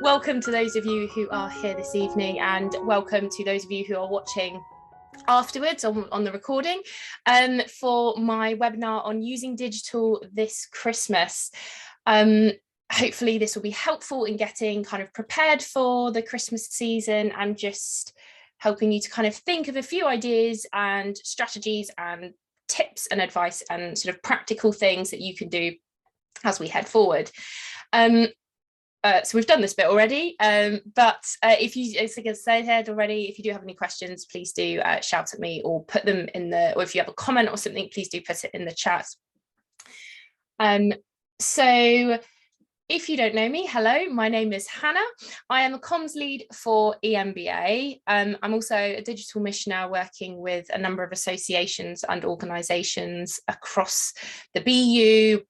welcome to those of you who are here this evening, and welcome to those of you who are watching afterwards on the recording for my webinar on using digital this Christmas. Hopefully this will be helpful in getting kind of prepared for the Christmas season and just helping you to kind of think of a few ideas and strategies and tips and advice and sort of practical things that you can do as we head forward. So we've done this bit already, but if you, as I said already, if you do have any questions, please do shout at me or put them in the, or if you have a comment or something, please do put it in the chat. So if you don't know me, hello, my name is Hannah. I am a comms lead for EMBA. I'm also a digital missioner working with a number of associations and organisations across the BU.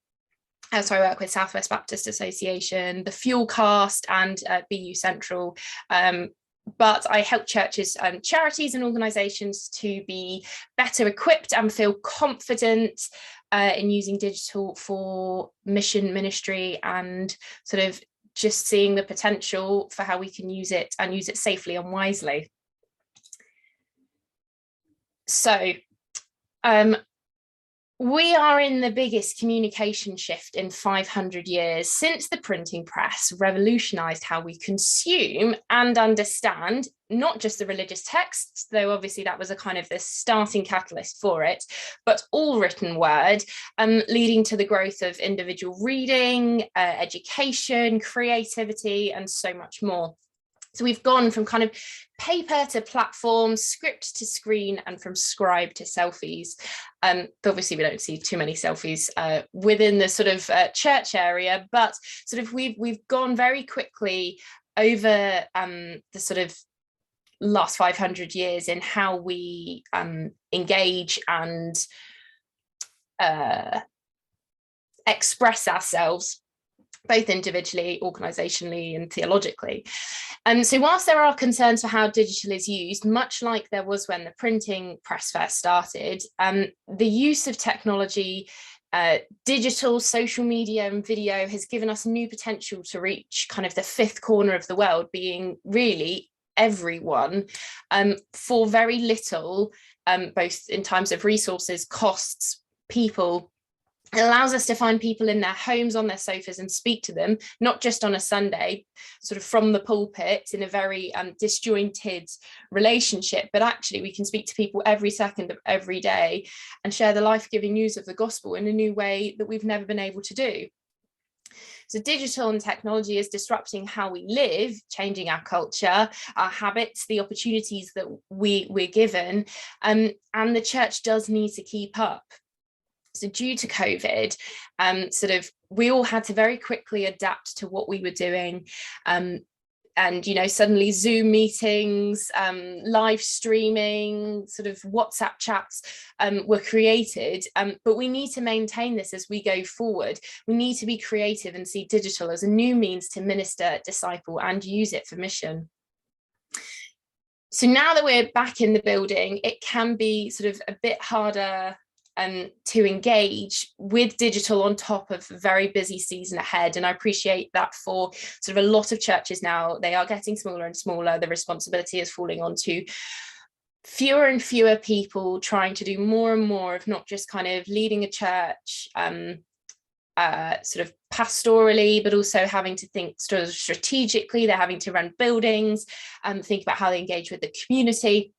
So I work with Southwest Baptist Association, the Fuelcast and BU Central. But I help churches and charities and organisations to be better equipped and feel confident in using digital for mission ministry and sort of just seeing the potential for how we can use it and use it safely and wisely. So we are in the biggest communication shift in 500 years since the printing press revolutionized how we consume and understand not just the religious texts, though obviously that was a kind of the starting catalyst for it, but all written word, leading to the growth of individual reading, education, creativity, and so much more. So we've gone from kind of paper to platform, script to screen, and from scribe to selfies. But obviously we don't see too many selfies within the sort of church area, but sort of we've gone very quickly over the sort of last 500 years in how we engage and express ourselves, both individually, organisationally, and theologically. So whilst there are concerns for how digital is used, much like there was when the printing press first started, the use of technology, digital, social media and video has given us new potential to reach kind of the fifth corner of the world, being really everyone, for very little, both in terms of resources, costs, people. It allows us to find people in their homes on their sofas and speak to them, not just on a Sunday, sort of from the pulpit in a very disjointed relationship, but actually we can speak to people every second of every day and share the life-giving news of the gospel in a new way that we've never been able to do. So digital and technology is disrupting how we live, changing our culture, our habits, the opportunities that we're given, and the church does need to keep up. So due to COVID, sort of we all had to very quickly adapt to what we were doing. And, you know, suddenly Zoom meetings, live streaming, sort of WhatsApp chats were created. But we need to maintain this as we go forward. We need to be creative and see digital as a new means to minister, disciple, and use it for mission. So now that we're back in the building, it can be sort of a bit harder to engage with digital on top of a very busy season ahead. And I appreciate that for sort of a lot of churches now, they are getting smaller and smaller. The responsibility is falling onto fewer and fewer people trying to do more and more of not just kind of leading a church sort of pastorally, but also having to think sort of strategically. They're having to run buildings and think about how they engage with the community.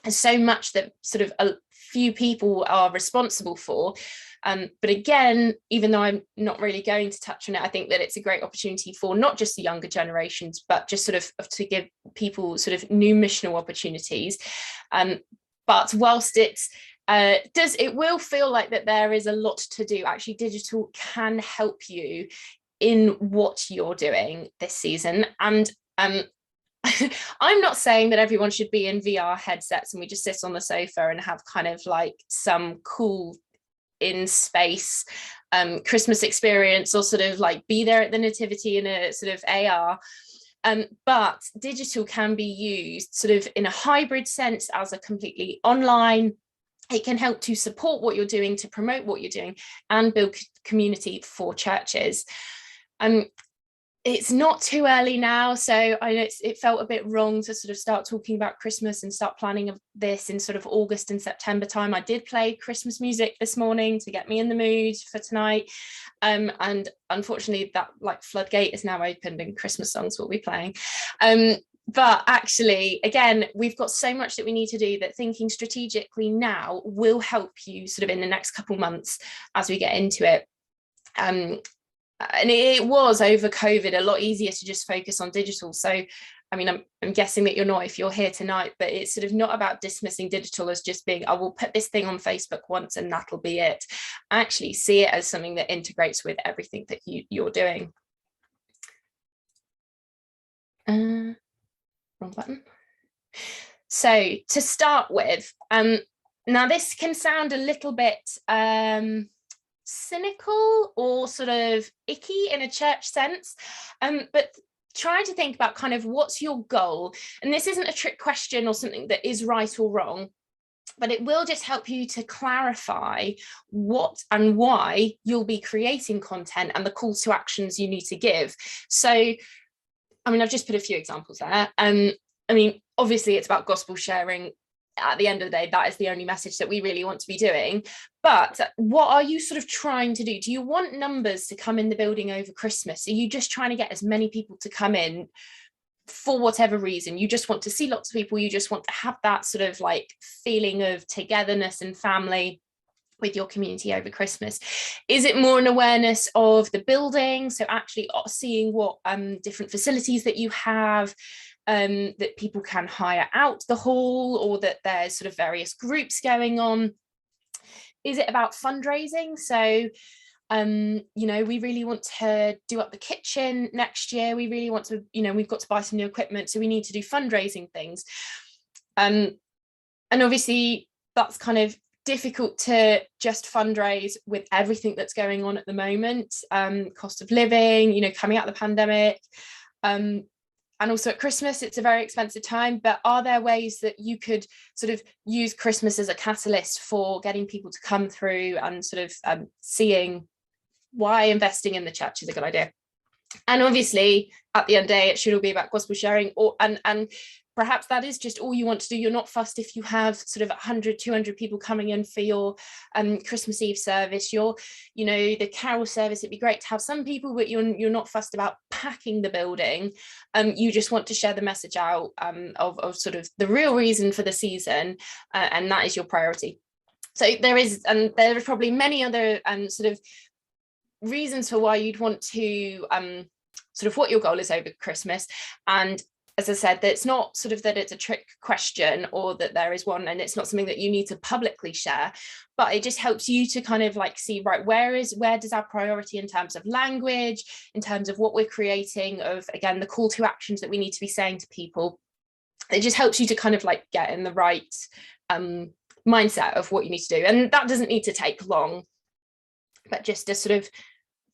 There's so much that sort of a few people are responsible for. But again, even though I'm not really going to touch on it, I think that it's a great opportunity for not just the younger generations, but just sort of to give people sort of new missional opportunities. But whilst it will feel like that there is a lot to do, actually digital can help you in what you're doing this season. And I'm not saying that everyone should be in VR headsets and we just sit on the sofa and have kind of like some cool in space Christmas experience, or sort of like be there at the nativity in a sort of AR. But digital can be used sort of in a hybrid sense as a completely online. It can help to support what you're doing, to promote what you're doing, and build community for churches. It's not too early now, so I know it felt a bit wrong to sort of start talking about Christmas and start planning of this in sort of August and September time. I did play Christmas music this morning to get me in the mood for tonight, and unfortunately that like floodgate is now opened and Christmas songs will be playing. But actually, again, we've got so much that we need to do that thinking strategically now will help you sort of in the next couple months as we get into it. And it was over COVID a lot easier to just focus on digital. So, I mean, I'm guessing that you're not if you're here tonight, but it's sort of not about dismissing digital as just being, I will put this thing on Facebook once and that'll be it. Actually see it as something that integrates with everything that you're doing. Wrong button. So to start with, now this can sound a little bit cynical or sort of icky in a church sense, but try to think about kind of what's your goal. And this isn't a trick question or something that is right or wrong, but it will just help you to clarify what and why you'll be creating content and the calls to actions you need to give. So, I mean, I've just put a few examples there. I mean, obviously it's about gospel sharing. At the end of the day, that is the only message that we really want to be doing. But what are you sort of trying to do? Do you want numbers to come in the building over Christmas? Are you just trying to get as many people to come in for whatever reason? You just want to see lots of people. You just want to have that sort of like feeling of togetherness and family with your community over Christmas. Is it more an awareness of the building? So actually seeing what different facilities that you have, that people can hire out the hall, or that there's sort of various groups going on? Is it about fundraising? So, you know, we really want to do up the kitchen next year. We really want to, you know, we've got to buy some new equipment, so we need to do fundraising things. And obviously that's kind of difficult to just fundraise with everything that's going on at the moment, cost of living, you know, coming out of the pandemic, and also at Christmas, it's a very expensive time. But are there ways that you could sort of use Christmas as a catalyst for getting people to come through and sort of seeing why investing in the church is a good idea? And obviously, at the end of the day, it should all be about gospel sharing, or and perhaps that is just all you want to do. You're not fussed if you have sort of 100, 200 people coming in for your Christmas Eve service, your, you know, the carol service. It'd be great to have some people, but you're not fussed about packing the building. You just want to share the message out of sort of the real reason for the season, and that is your priority. So there are probably many other sort of reasons for why you'd want to sort of what your goal is over Christmas. And as I said, that it's not sort of that it's a trick question, or that there is one and it's not something that you need to publicly share, but it just helps you to kind of like see, right, where does our priority in terms of language, in terms of what we're creating, of again the call to actions that we need to be saying to people. It just helps you to kind of like get in the right mindset of what you need to do. And that doesn't need to take long, but just a sort of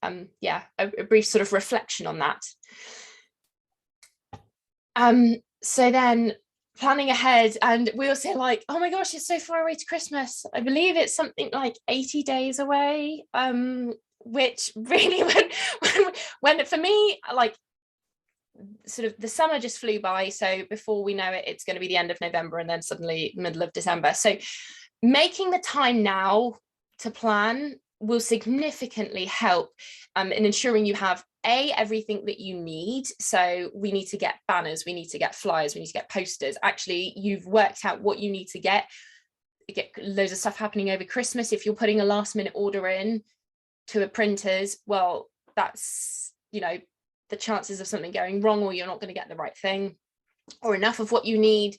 a brief sort of reflection on that. So then planning ahead, and we all say like, oh my gosh, it's so far away to Christmas. I believe it's something like 80 days away, which really when for me, like sort of the summer just flew by. So before we know it, it's going to be the end of November and then suddenly middle of December. So making the time now to plan will significantly help in ensuring you have everything that you need. So we need to get banners, we need to get flyers, we need to get posters. Actually, you've worked out what you need to get loads of stuff happening over Christmas. If you're putting a last minute order in to a printers, well, that's, you know, the chances of something going wrong, or you're not going to get the right thing or enough of what you need.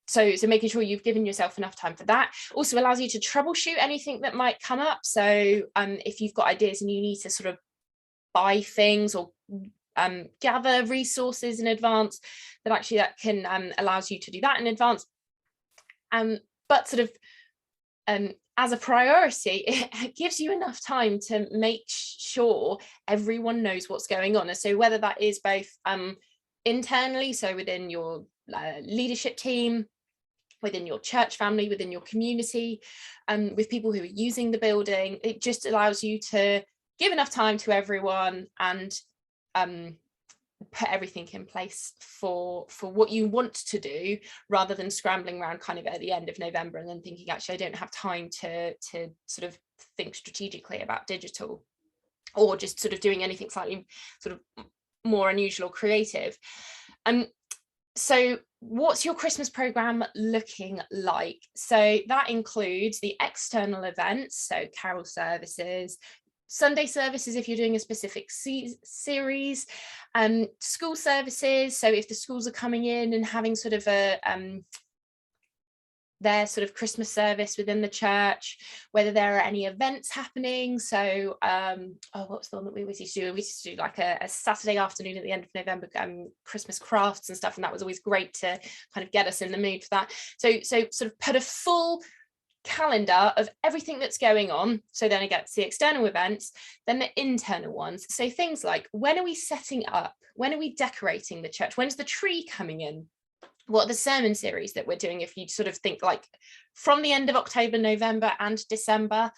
So making sure you've given yourself enough time for that also allows you to troubleshoot anything that might come up. So if you've got ideas and you need to sort of buy things or gather resources in advance, that actually that can allows you to do that in advance. But sort of as a priority, it gives you enough time to make sure everyone knows what's going on. And so whether that is both internally, so within your leadership team, within your church family, within your community, with people who are using the building, it just allows you to give enough time to everyone and put everything in place for what you want to do, rather than scrambling around kind of at the end of November and then thinking, actually, I don't have time to sort of think strategically about digital, or just sort of doing anything slightly sort of more unusual or creative. So what's your Christmas program looking like? So that includes the external events, so carol services, Sunday services if you're doing a specific series, school services, so if the schools are coming in and having sort of a their sort of Christmas service within the church, whether there are any events happening. So what's the one that we always used to do? We used to do like a Saturday afternoon at the end of November, Christmas crafts and stuff, and that was always great to kind of get us in the mood for that. So sort of put a full calendar of everything that's going on. So then I get the external events, then the internal ones. So things like, when are we setting up? When are we decorating the church? When's the tree coming in? What are the sermon series that we're doing? If you sort of think like from the end of October, November and December,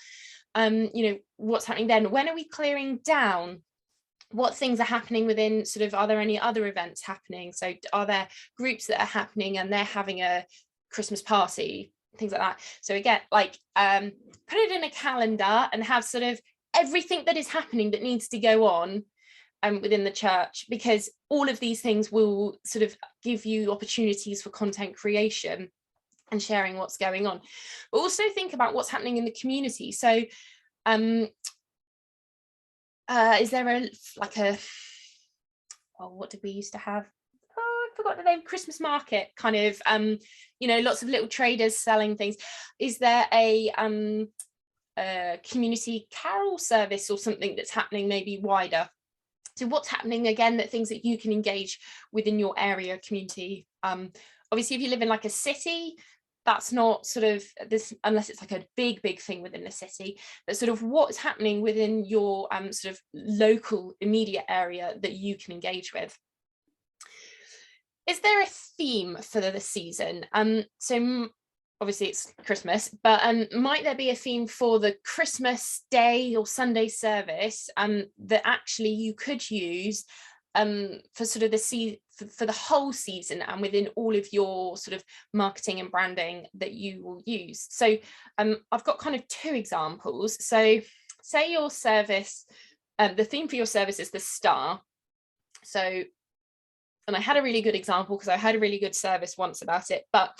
what's happening then? When are we clearing down? What things are happening within sort of, are there any other events happening? So are there groups that are happening and they're having a Christmas party, things like that? So again, like put it in a calendar and have sort of everything that is happening that needs to go on within the church, because all of these things will sort of give you opportunities for content creation and sharing what's going on. But also think about what's happening in the community. So is there what did we used to have? I forgot the name. Christmas market, kind of, lots of little traders selling things. Is there a community carol service or something that's happening maybe wider? So what's happening again, that things that you can engage within your area community. Obviously, if you live in like a city, that's not sort of this, unless it's like a big thing within the city, but sort of what's happening within your sort of local immediate area that you can engage with. Is there a theme for the season? So obviously it's Christmas, but might there be a theme for the Christmas Day or Sunday service that actually you could use for sort of for the whole season and within all of your sort of marketing and branding that you will use? So I've got kind of two examples. So say your service, the theme for your service is the star. So, and I had a really good example because I had a really good service once about it, but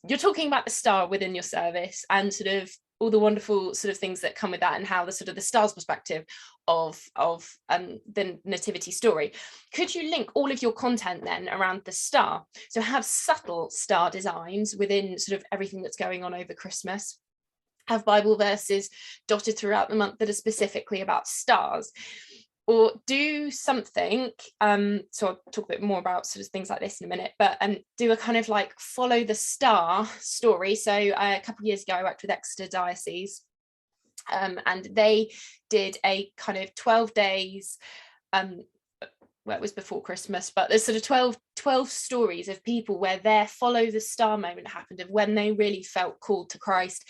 you're talking about the star within your service and sort of all the wonderful sort of things that come with that, and how the sort of the star's perspective of the nativity story. Could you link all of your content then around the star? So have subtle star designs within sort of everything that's going on over Christmas. Have Bible verses dotted throughout the month that are specifically about stars. Or do something, so I'll talk a bit more about sort of things like this in a minute, but do a kind of like follow the star story. So a couple of years ago, I worked with Exeter Diocese, and they did a kind of 12 days, well, it was before Christmas, but there's sort of 12 stories of people where their follow the star moment happened, of when they really felt called to Christ.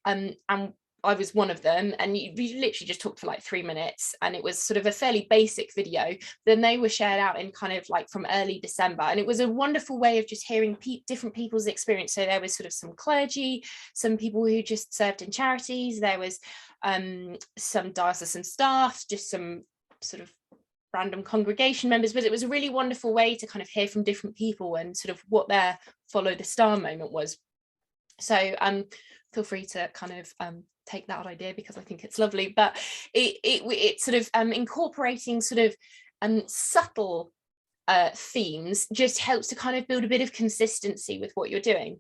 And I was one of them, and we literally just talked for like 3 minutes, and it was sort of a fairly basic video. Then they were shared out in kind of like from early December, and it was a wonderful way of just hearing different people's experience. So there was sort of some clergy, some people who just served in charities, there was some diocesan staff, just some sort of random congregation members, but it was a really wonderful way to kind of hear from different people and sort of what their follow the star moment was. So feel free to kind of take that idea, because I think it's lovely, but it sort of incorporating sort of subtle themes just helps to kind of build a bit of consistency with what you're doing.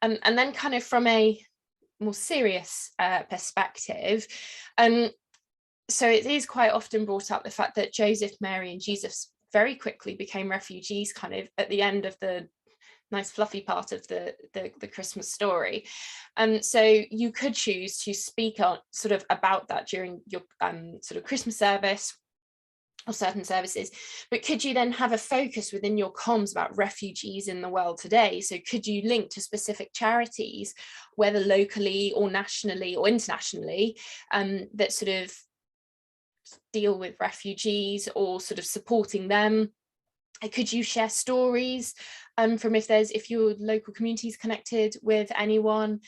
And then kind of from a more serious perspective, so it is quite often brought up the fact that Joseph, Mary and Jesus very quickly became refugees kind of at the end of the nice fluffy part of the Christmas story. So you could choose to speak on sort of about that during your sort of Christmas service or certain services, but could you then have a focus within your comms about refugees in the world today? So could you link to specific charities, whether locally or nationally or internationally, that sort of deal with refugees or sort of supporting them? Could you share stories from if your local community is connected with anyone,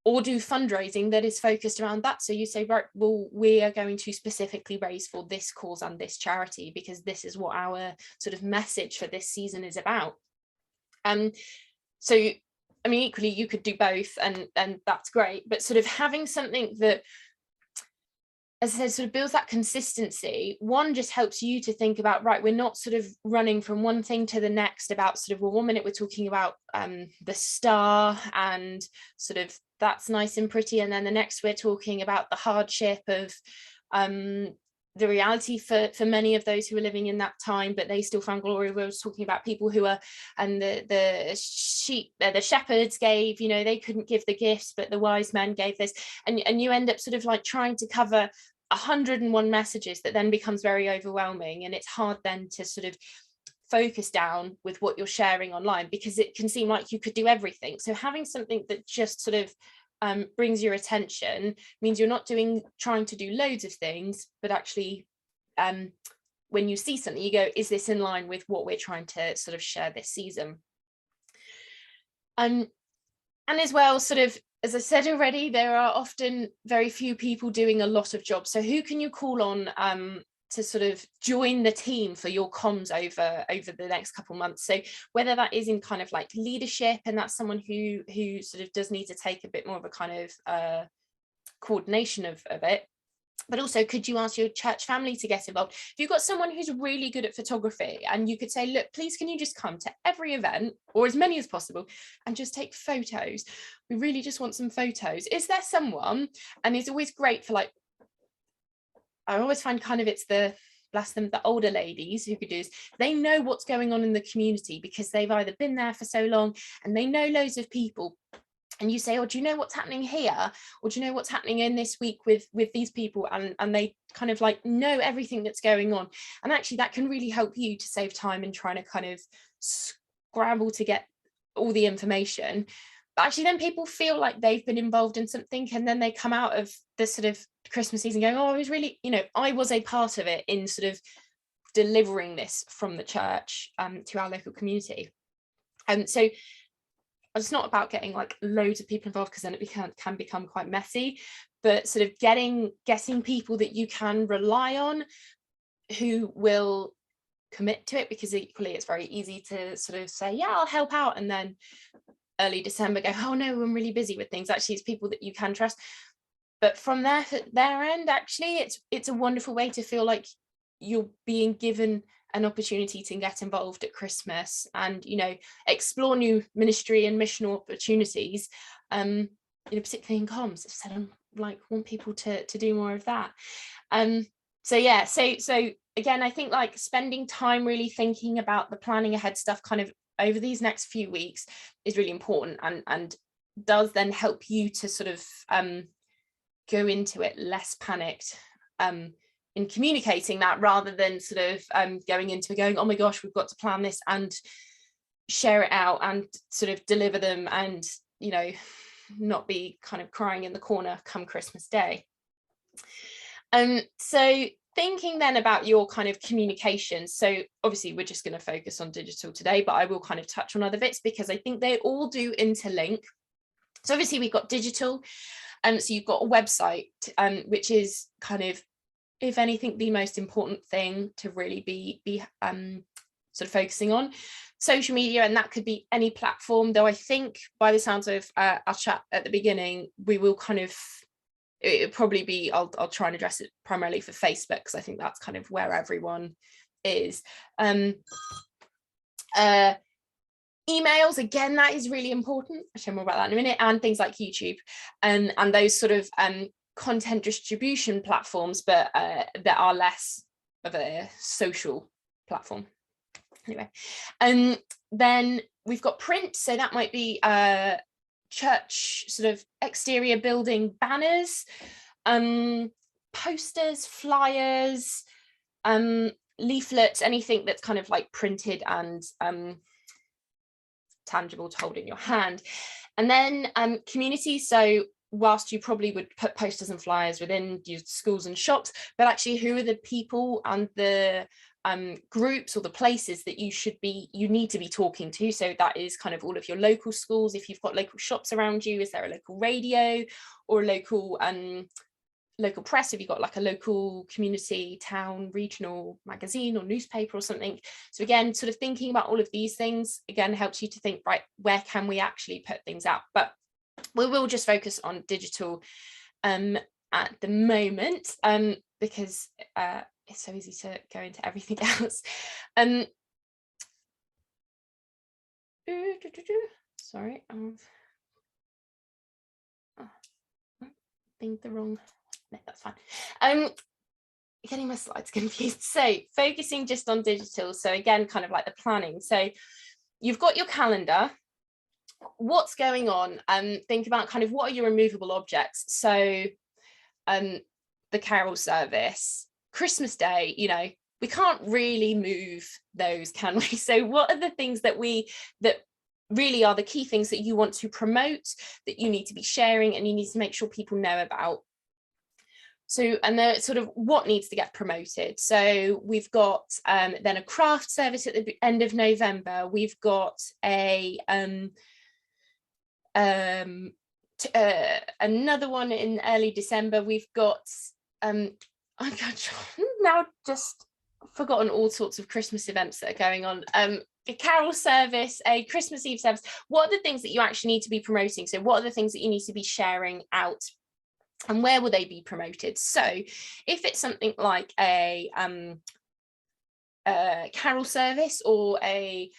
or do fundraising that is focused around that? So you say, right, well, we are going to specifically raise for this cause and this charity because this is what our sort of message for this season is about. So, I mean, equally, you could do both, and that's great, but sort of having something that, as I said, sort of builds that consistency. One, just helps you to think about, right, we're not sort of running from one thing to the next about sort of, well, 1 minute we're talking about the star and sort of that's nice and pretty, and then the next we're talking about the hardship of the reality for many of those who were living in that time, but they still found glory. We were talking about people who are, and the shepherds gave, you know, they couldn't give the gifts, but the wise men gave this, and you end up sort of like trying to cover 101 messages that then becomes very overwhelming, and it's hard then to sort of focus down with what you're sharing online, because it can seem like you could do everything. So having something that just sort of brings your attention means you're not trying to do loads of things, but actually when you see something, you go, is this in line with what we're trying to sort of share this season? And as well, sort of, as I said already, there are often very few people doing a lot of jobs. So who can you call on to sort of join the team for your comms over the next couple of months? So whether that is in kind of like leadership, and that's someone who sort of does need to take a bit more of a kind of coordination of it. But also, could you ask your church family to get involved? If you've got someone who's really good at photography, and you could say, look, please, can you just come to every event, or as many as possible, and just take photos? We really just want some photos. Is there someone, and it's always great for, like, I always find kind of it's the, bless them, the older ladies who could do this. They know what's going on in the community because they've either been there for so long and they know loads of people. And you say, oh, do you know what's happening here? Or do you know what's happening in this week with these people? And they kind of like know everything that's going on. And actually that can really help you to save time in trying to kind of scramble to get all the information. But actually then people feel like they've been involved in something, and then they come out of the sort of Christmas season going, oh, I was really, you know, I was a part of it in sort of delivering this from the church to our local community. And so it's not about getting like loads of people involved, because then it can become quite messy, but sort of getting people that you can rely on who will commit to it, because equally it's very easy to sort of say, yeah, I'll help out, and then early December go, oh no, I'm really busy with things. Actually, it's people that you can trust. But from their end, actually, it's a wonderful way to feel like you're being given an opportunity to get involved at Christmas and, you know, explore new ministry and mission opportunities, you know, particularly in comms. I've said I'm like, want people to do more of that. So yeah, so again, I think like spending time really thinking about the planning ahead stuff kind of over these next few weeks is really important, and does then help you to sort of go into it less panicked in communicating that, rather than sort of going into it going, oh my gosh, we've got to plan this and share it out and sort of deliver them, and, you know, not be kind of crying in the corner come Christmas Day. So thinking then about your kind of communication. So obviously we're just going to focus on digital today, but I will kind of touch on other bits because I think they all do interlink. So obviously we've got digital, so you've got a website, which is kind of, if anything, the most important thing to really be sort of focusing on. Social media, and that could be any platform, though I think by the sounds of our chat at the beginning, we will kind of, it'll probably be, I'll try and address it primarily for Facebook, because I think that's kind of where everyone is. Emails, again, that is really important. I'll share more about that in a minute, and things like YouTube and those sort of content distribution platforms, but that are less of a social platform. Anyway, then we've got print, so that might be church sort of exterior building banners, posters, flyers, leaflets, anything that's kind of like printed and tangible to hold in your hand. And then community, so whilst you probably would put posters and flyers within your schools and shops, but actually who are the people and the groups or the places that you need to be talking to. So that is kind of all of your local schools. If you've got local shops around you, is there a local radio or a local press? Have you got like a local community, town, regional magazine or newspaper or something? So again, sort of thinking about all of these things, again, helps you to think, right, where can we actually put things out? But we will just focus on digital at the moment, because it's so easy to go into everything else. Sorry, I think the wrong, no, that's fine. Getting my slides confused. So focusing just on digital. So again, kind of like the planning. So you've got your calendar, what's going on, and think about kind of what are your removable objects. So the carol service, Christmas Day, you know, we can't really move those, can we? So what are the things that really are the key things that you want to promote, that you need to be sharing and you need to make sure people know about? So, and then sort of what needs to get promoted. So we've got then a craft service at the end of November. We've got another one in early December. We've got I've now just forgotten all sorts of Christmas events that are going on. A carol service, a Christmas Eve service. What are the things that you actually need to be promoting? So what are the things that you need to be sharing out, and where will they be promoted? So if it's something like a carol service or a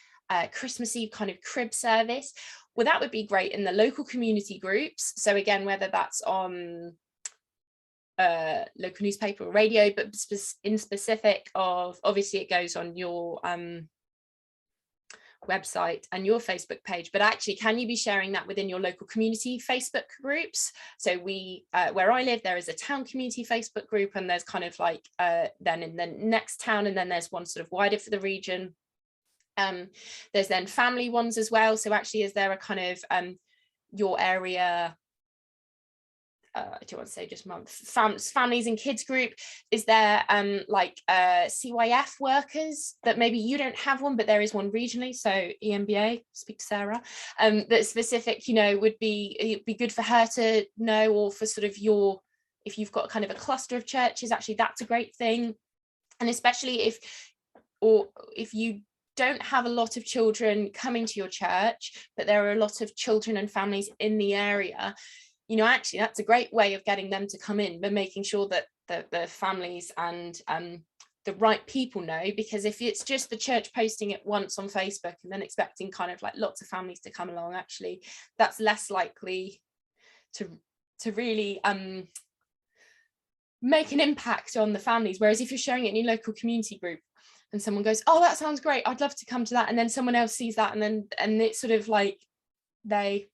Christmas Eve kind of crib service, well, that would be great in the local community groups. So again, whether that's on local newspaper or radio, but in specific of, obviously it goes on your website and your Facebook page, but actually can you be sharing that within your local community Facebook groups? So we where I live, there is a town community Facebook group, and there's kind of like then in the next town, and then there's one sort of wider for the region. There's then family ones as well. So actually, is there a kind of your area, I don't want to say just families and kids group? Is there like CYF workers that maybe you don't have one, but there is one regionally? So EMBA, speak to Sarah, that specific, you know, it'd be good for her to know, or for sort of if you've got kind of a cluster of churches, actually that's a great thing. And especially if you don't have a lot of children coming to your church, but there are a lot of children and families in the area, you know, actually that's a great way of getting them to come in, but making sure that the families and the right people know. Because if it's just the church posting it once on Facebook and then expecting kind of like lots of families to come along, actually that's less likely to really make an impact on the families. Whereas if you're sharing it in your local community group and someone goes, oh, that sounds great, I'd love to come to that, and then someone else sees that, and it's sort of like they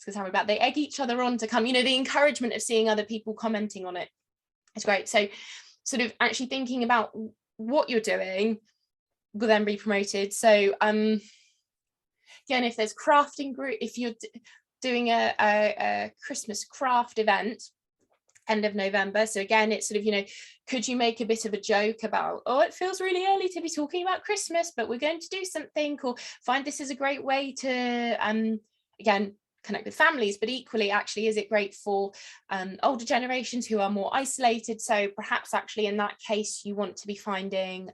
egg each other on to come, you know, the encouragement of seeing other people commenting on it is great. So sort of actually thinking about what you're doing will then be promoted. So again, if there's crafting group, if you're doing a Christmas craft event end of November, so again it's sort of, you know, could you make a bit of a joke about, oh, it feels really early to be talking about Christmas, but we're going to do something, or find this is a great way to again connect with families, but equally actually is it great for older generations who are more isolated? So perhaps actually in that case you want to be finding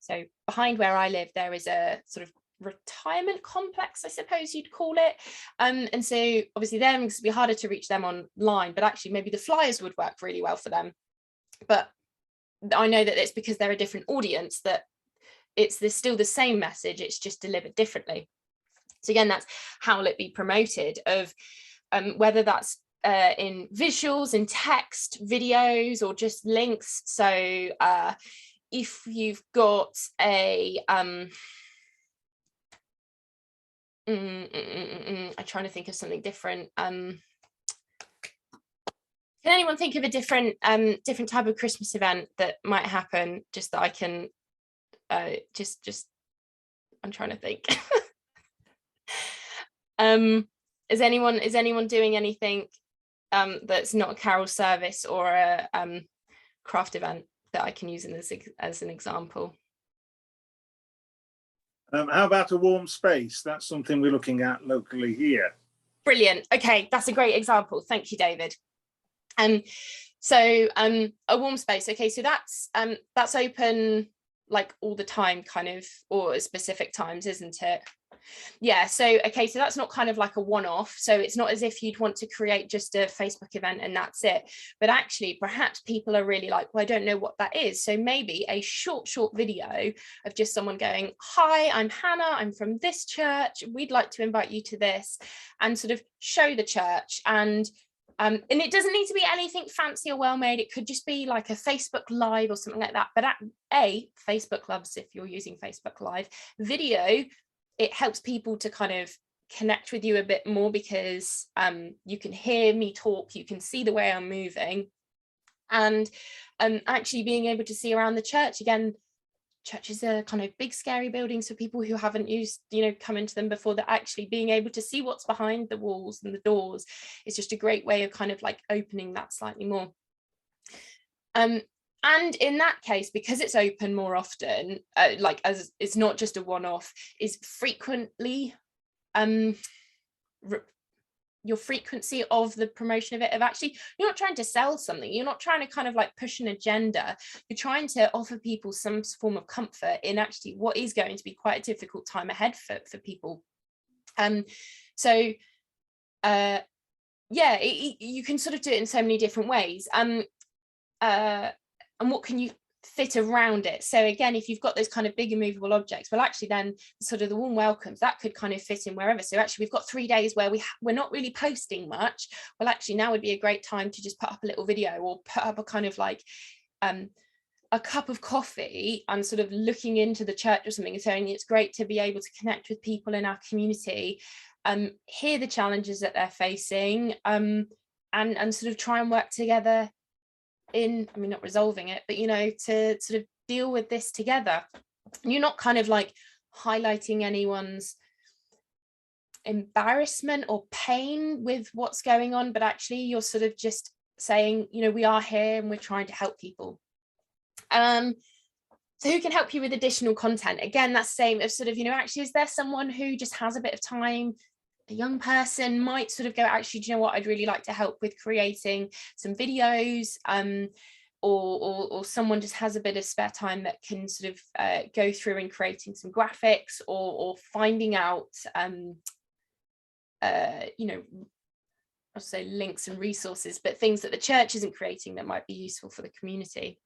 so behind where I live there is a sort of retirement complex, I suppose you'd call it, and so obviously then it's be harder to reach them online, but actually maybe the flyers would work really well for them. But I know that it's because they're a different audience, that there's still the same message, it's just delivered differently. So again, that's how will it be promoted, of whether that's in visuals, in text, videos, or just links. So if you've got a I'm trying to think of something different. Can anyone think of a different type of Christmas event that might happen, just that I can just I'm trying to think. Is anyone doing anything that's not a carol service or a craft event that I can use as an example? How about a warm space? That's something we're looking at locally here. Brilliant. Okay, that's a great example. Thank you, David. So a warm space. Okay, so that's open like all the time, kind of, or at specific times, isn't it? Yeah, so okay, so that's not kind of like a one-off. So it's not as if you'd want to create just a Facebook event and that's it. But actually, perhaps people are really like, well, I don't know what that is. So maybe a short video of just someone going, hi, I'm Hannah, I'm from this church, we'd like to invite you to this, and sort of show the church. And it doesn't need to be anything fancy or well made. It could just be like a Facebook Live or something like that. But Facebook loves, if you're using Facebook Live video, it helps people to kind of connect with you a bit more, because you can hear me talk, you can see the way I'm moving, and actually being able to see around the church. Again, churches are kind of big scary buildings for people who haven't come into them before, that actually being able to see what's behind the walls and the doors is just a great way of kind of like opening that slightly more. And in that case, because it's open more often, like as it's not just a one-off, is frequently your frequency of the promotion of it, of actually, you're not trying to sell something, you're not trying to kind of like push an agenda, you're trying to offer people some form of comfort in actually what is going to be quite a difficult time ahead for people. So yeah, you can sort of do it in so many different ways. And what can you fit around it? So again, if you've got those kind of big immovable objects, well, actually then sort of the warm welcomes, that could kind of fit in wherever. So actually we've got 3 days where we're not really posting much. Well, actually now would be a great time to just put up a little video, or put up a kind of like a cup of coffee and sort of looking into the church or something, and saying it's great to be able to connect with people in our community, hear the challenges that they're facing, and sort of try and work together in, I mean, not resolving it, but to sort of deal with this together. You're not kind of like highlighting anyone's embarrassment or pain with what's going on, but actually you're sort of just saying, we are here and we're trying to help people. So who can help you with additional content? Again, that's the same as sort of, actually, is there someone who just has a bit of time? A young person might sort of go, actually, do you know what, I'd really like to help with creating some videos, or someone just has a bit of spare time that can sort of go through and creating some graphics, or finding out, I'll say links and resources, but things that the church isn't creating that might be useful for the community.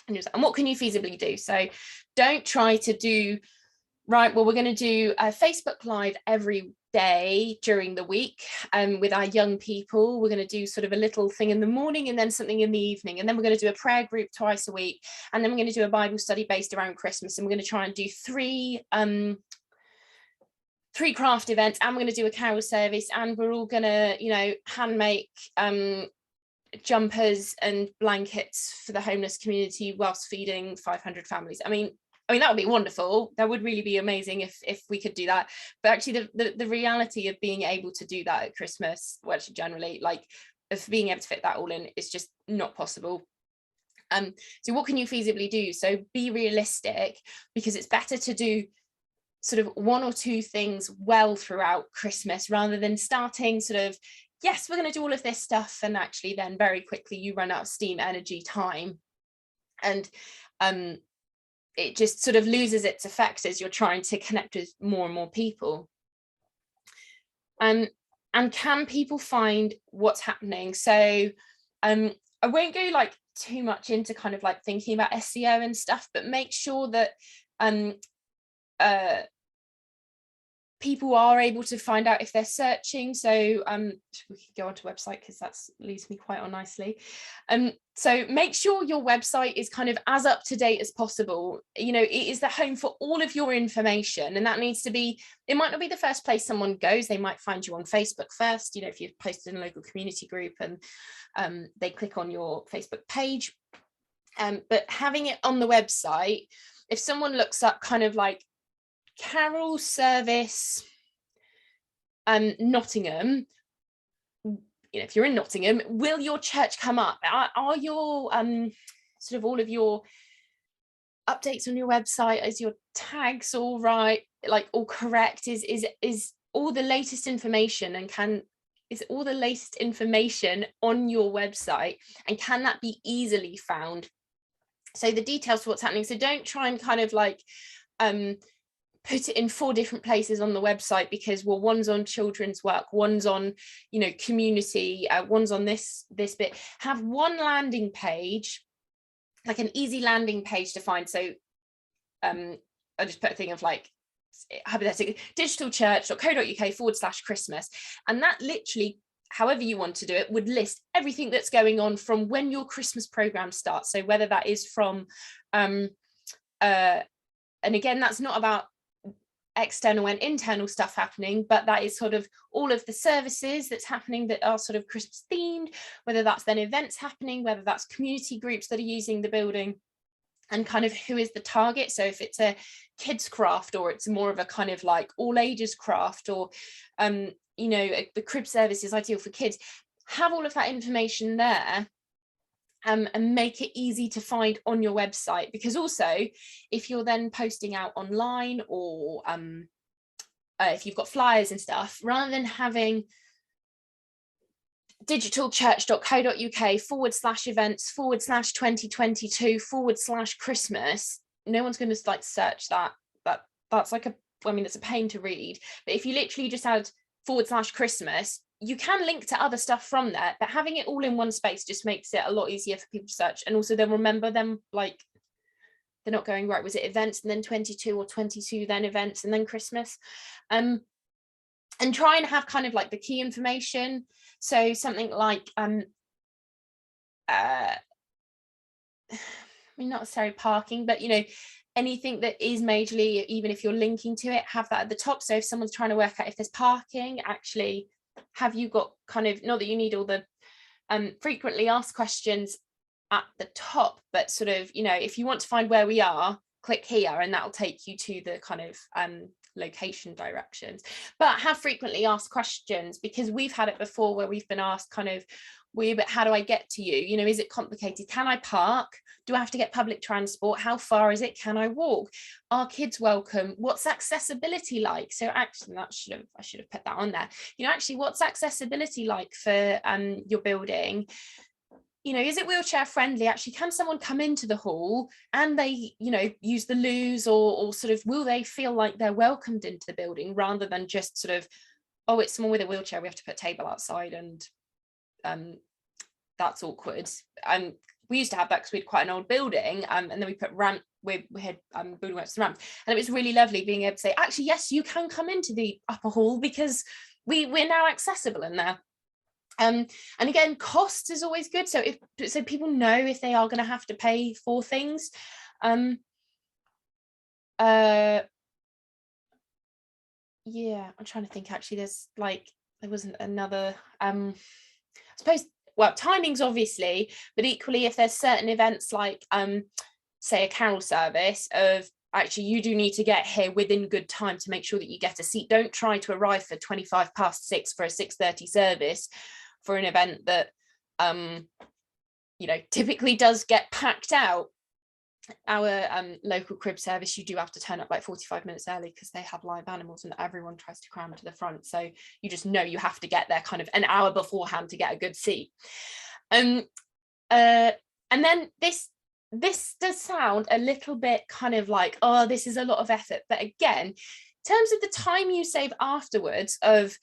And what can you feasibly do? So don't try to do, right, well, we're going to do a Facebook Live every day during the week with our young people. We're going to do sort of a little thing in the morning and then something in the evening, and then we're going to do a prayer group twice a week, and then we're going to do a Bible study based around Christmas, and we're going to try and do three craft events, and we're going to do a carol service, and we're all going to hand make jumpers and blankets for the homeless community whilst feeding 500 families. I mean that would be wonderful. That would really be amazing if we could do that. But actually the reality of being able to do that at Christmas, well, actually generally, like, of being able to fit that all in, is just not possible. So what can you feasibly do? So be realistic, because it's better to do sort of one or two things well throughout Christmas, rather than starting sort of, yes, we're going to do all of this stuff, and actually then very quickly you run out of steam, energy, time, and it just sort of loses its effect as you're trying to connect with more and more people. And can people find what's happening? So I won't go like too much into kind of like thinking about SEO and stuff, but make sure that people are able to find out if they're searching. So we can go onto website, because that leads me quite on nicely. So make sure your website is kind of as up to date as possible. It is the home for all of your information, and that needs to be, it might not be the first place someone goes. They might find you on Facebook first, if you've posted in a local community group, and they click on your Facebook page. But having it on the website, if someone looks up kind of like carol service Nottingham, if you're in Nottingham, will your church come up? Are your sort of all of your updates on your website, is your tags all right, like all correct? Is all the latest information, and is all the latest information on your website, and can that be easily found? So the details of what's happening. So don't try and kind of like put it in 4 different places on the website, because, well, one's on children's work, one's on, community, one's on this bit. Have one landing page, like an easy landing page to find. So I just put a thing of like, hypothetically, digitalchurch.co.uk/Christmas, and that literally, however you want to do it, would list everything that's going on from when your Christmas program starts. So whether that is from and again, that's not about external and internal stuff happening, but that is sort of all of the services that's happening that are sort of Christmas themed, whether that's then events happening, whether that's community groups that are using the building, and kind of who is the target. So if it's a kids craft, or it's more of a kind of like all ages craft, or the crib service is ideal for kids, have all of that information there, and make it easy to find on your website. Because also, if you're then posting out online, or if you've got flyers and stuff, rather than having digitalchurch.co.uk/events/2022/Christmas, no one's going to like search that. That's like it's a pain to read. But if you literally just add /Christmas, you can link to other stuff from there, but having it all in one space just makes it a lot easier for people to search. And also they'll remember them, like they're not going, right, was it events and then 22, or 22 then events and then Christmas? And try and have kind of like the key information. So something like not necessarily parking, but anything that is majorly, even if you're linking to it, have that at the top. So if someone's trying to work out if there's parking, actually have you got kind of, not that you need all the frequently asked questions at the top, but sort of, if you want to find where we are, click here, and that'll take you to the kind of location directions. But have frequently asked questions, because we've had it before where we've been asked kind of, but how do I get to you? Is it complicated? Can I park? Do I have to get public transport? How far is it? Can I walk? Are kids welcome? What's accessibility like? So actually, I should have put that on there. Actually, what's accessibility like for your building? Is it wheelchair friendly? Actually, can someone come into the hall and they, use the loos, or sort of, will they feel like they're welcomed into the building, rather than just sort of, oh, it's someone with a wheelchair, we have to put a table outside, and that's awkward. We used to have that because we had quite an old building, and then we put ramp, we had building works and ramps, and it was really lovely being able to say, actually, yes, you can come into the upper hall because we're now accessible in there. And again, cost is always good. So people know if they are going to have to pay for things. Yeah, I'm trying to think. Actually, there wasn't another. I suppose. Well, timings obviously, but equally, if there's certain events like, say, a carol service, of actually you do need to get here within good time to make sure that you get a seat. Don't try to arrive for 6:25 for a 6:30 service for an event that typically does get packed out. Our local crib service, you do have to turn up like 45 minutes early, because they have live animals and everyone tries to cram to the front, so you just know you have to get there kind of an hour beforehand to get a good seat. And then this does sound a little bit kind of like, oh, this is a lot of effort, but again, in terms of the time you save afterwards of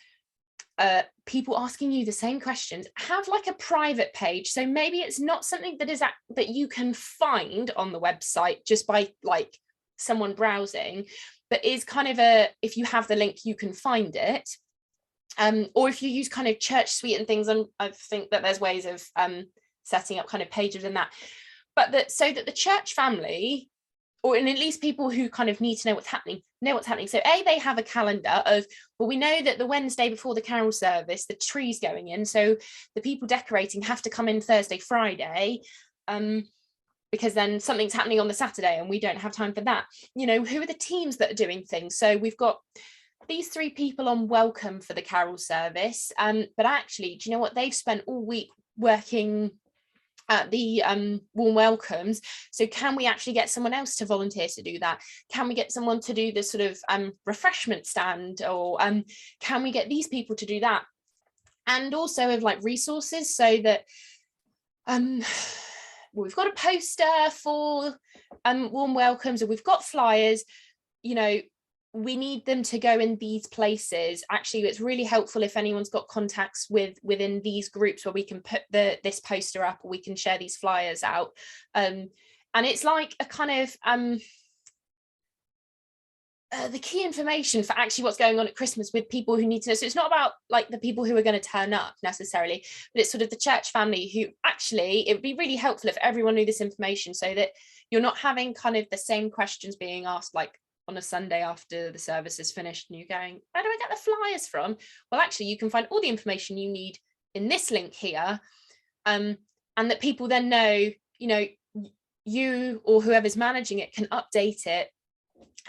people asking you the same questions, have like a private page. So maybe it's not something that you can find on the website just by like someone browsing, but is kind of if you have the link, you can find it. Or if you use kind of Church Suite and things, and I think that there's ways of setting up kind of pages in that, but so that the church family, or and at least people who kind of need to know what's happening. So they have a calendar of, well, we know that the Wednesday before the carol service, the tree's going in, so the people decorating have to come in Thursday, Friday, because then something's happening on the Saturday and we don't have time for that. Who are the teams that are doing things? So we've got these 3 people on welcome for the carol service, but actually, do you know what, they've spent all week working at the warm welcomes, so can we actually get someone else to volunteer to do that? Can we get someone to do the sort of refreshment stand, or can we get these people to do that? And also with like resources, so that we've got a poster for warm welcomes, and we've got flyers, you know, we need them to go in these places. Actually, it's really helpful if anyone's got contacts within these groups where we can put this poster up, or we can share these flyers out. And it's like a kind of the key information for actually what's going on at Christmas with people who need to know. So it's not about like the people who are going to turn up necessarily, but it's sort of the church family who actually, it would be really helpful if everyone knew this information, so that you're not having kind of the same questions being asked like on a Sunday after the service is finished, and you're going, where do I get the flyers from? Well, actually, you can find all the information you need in this link here, and that people then know, you know, you or whoever's managing it can update it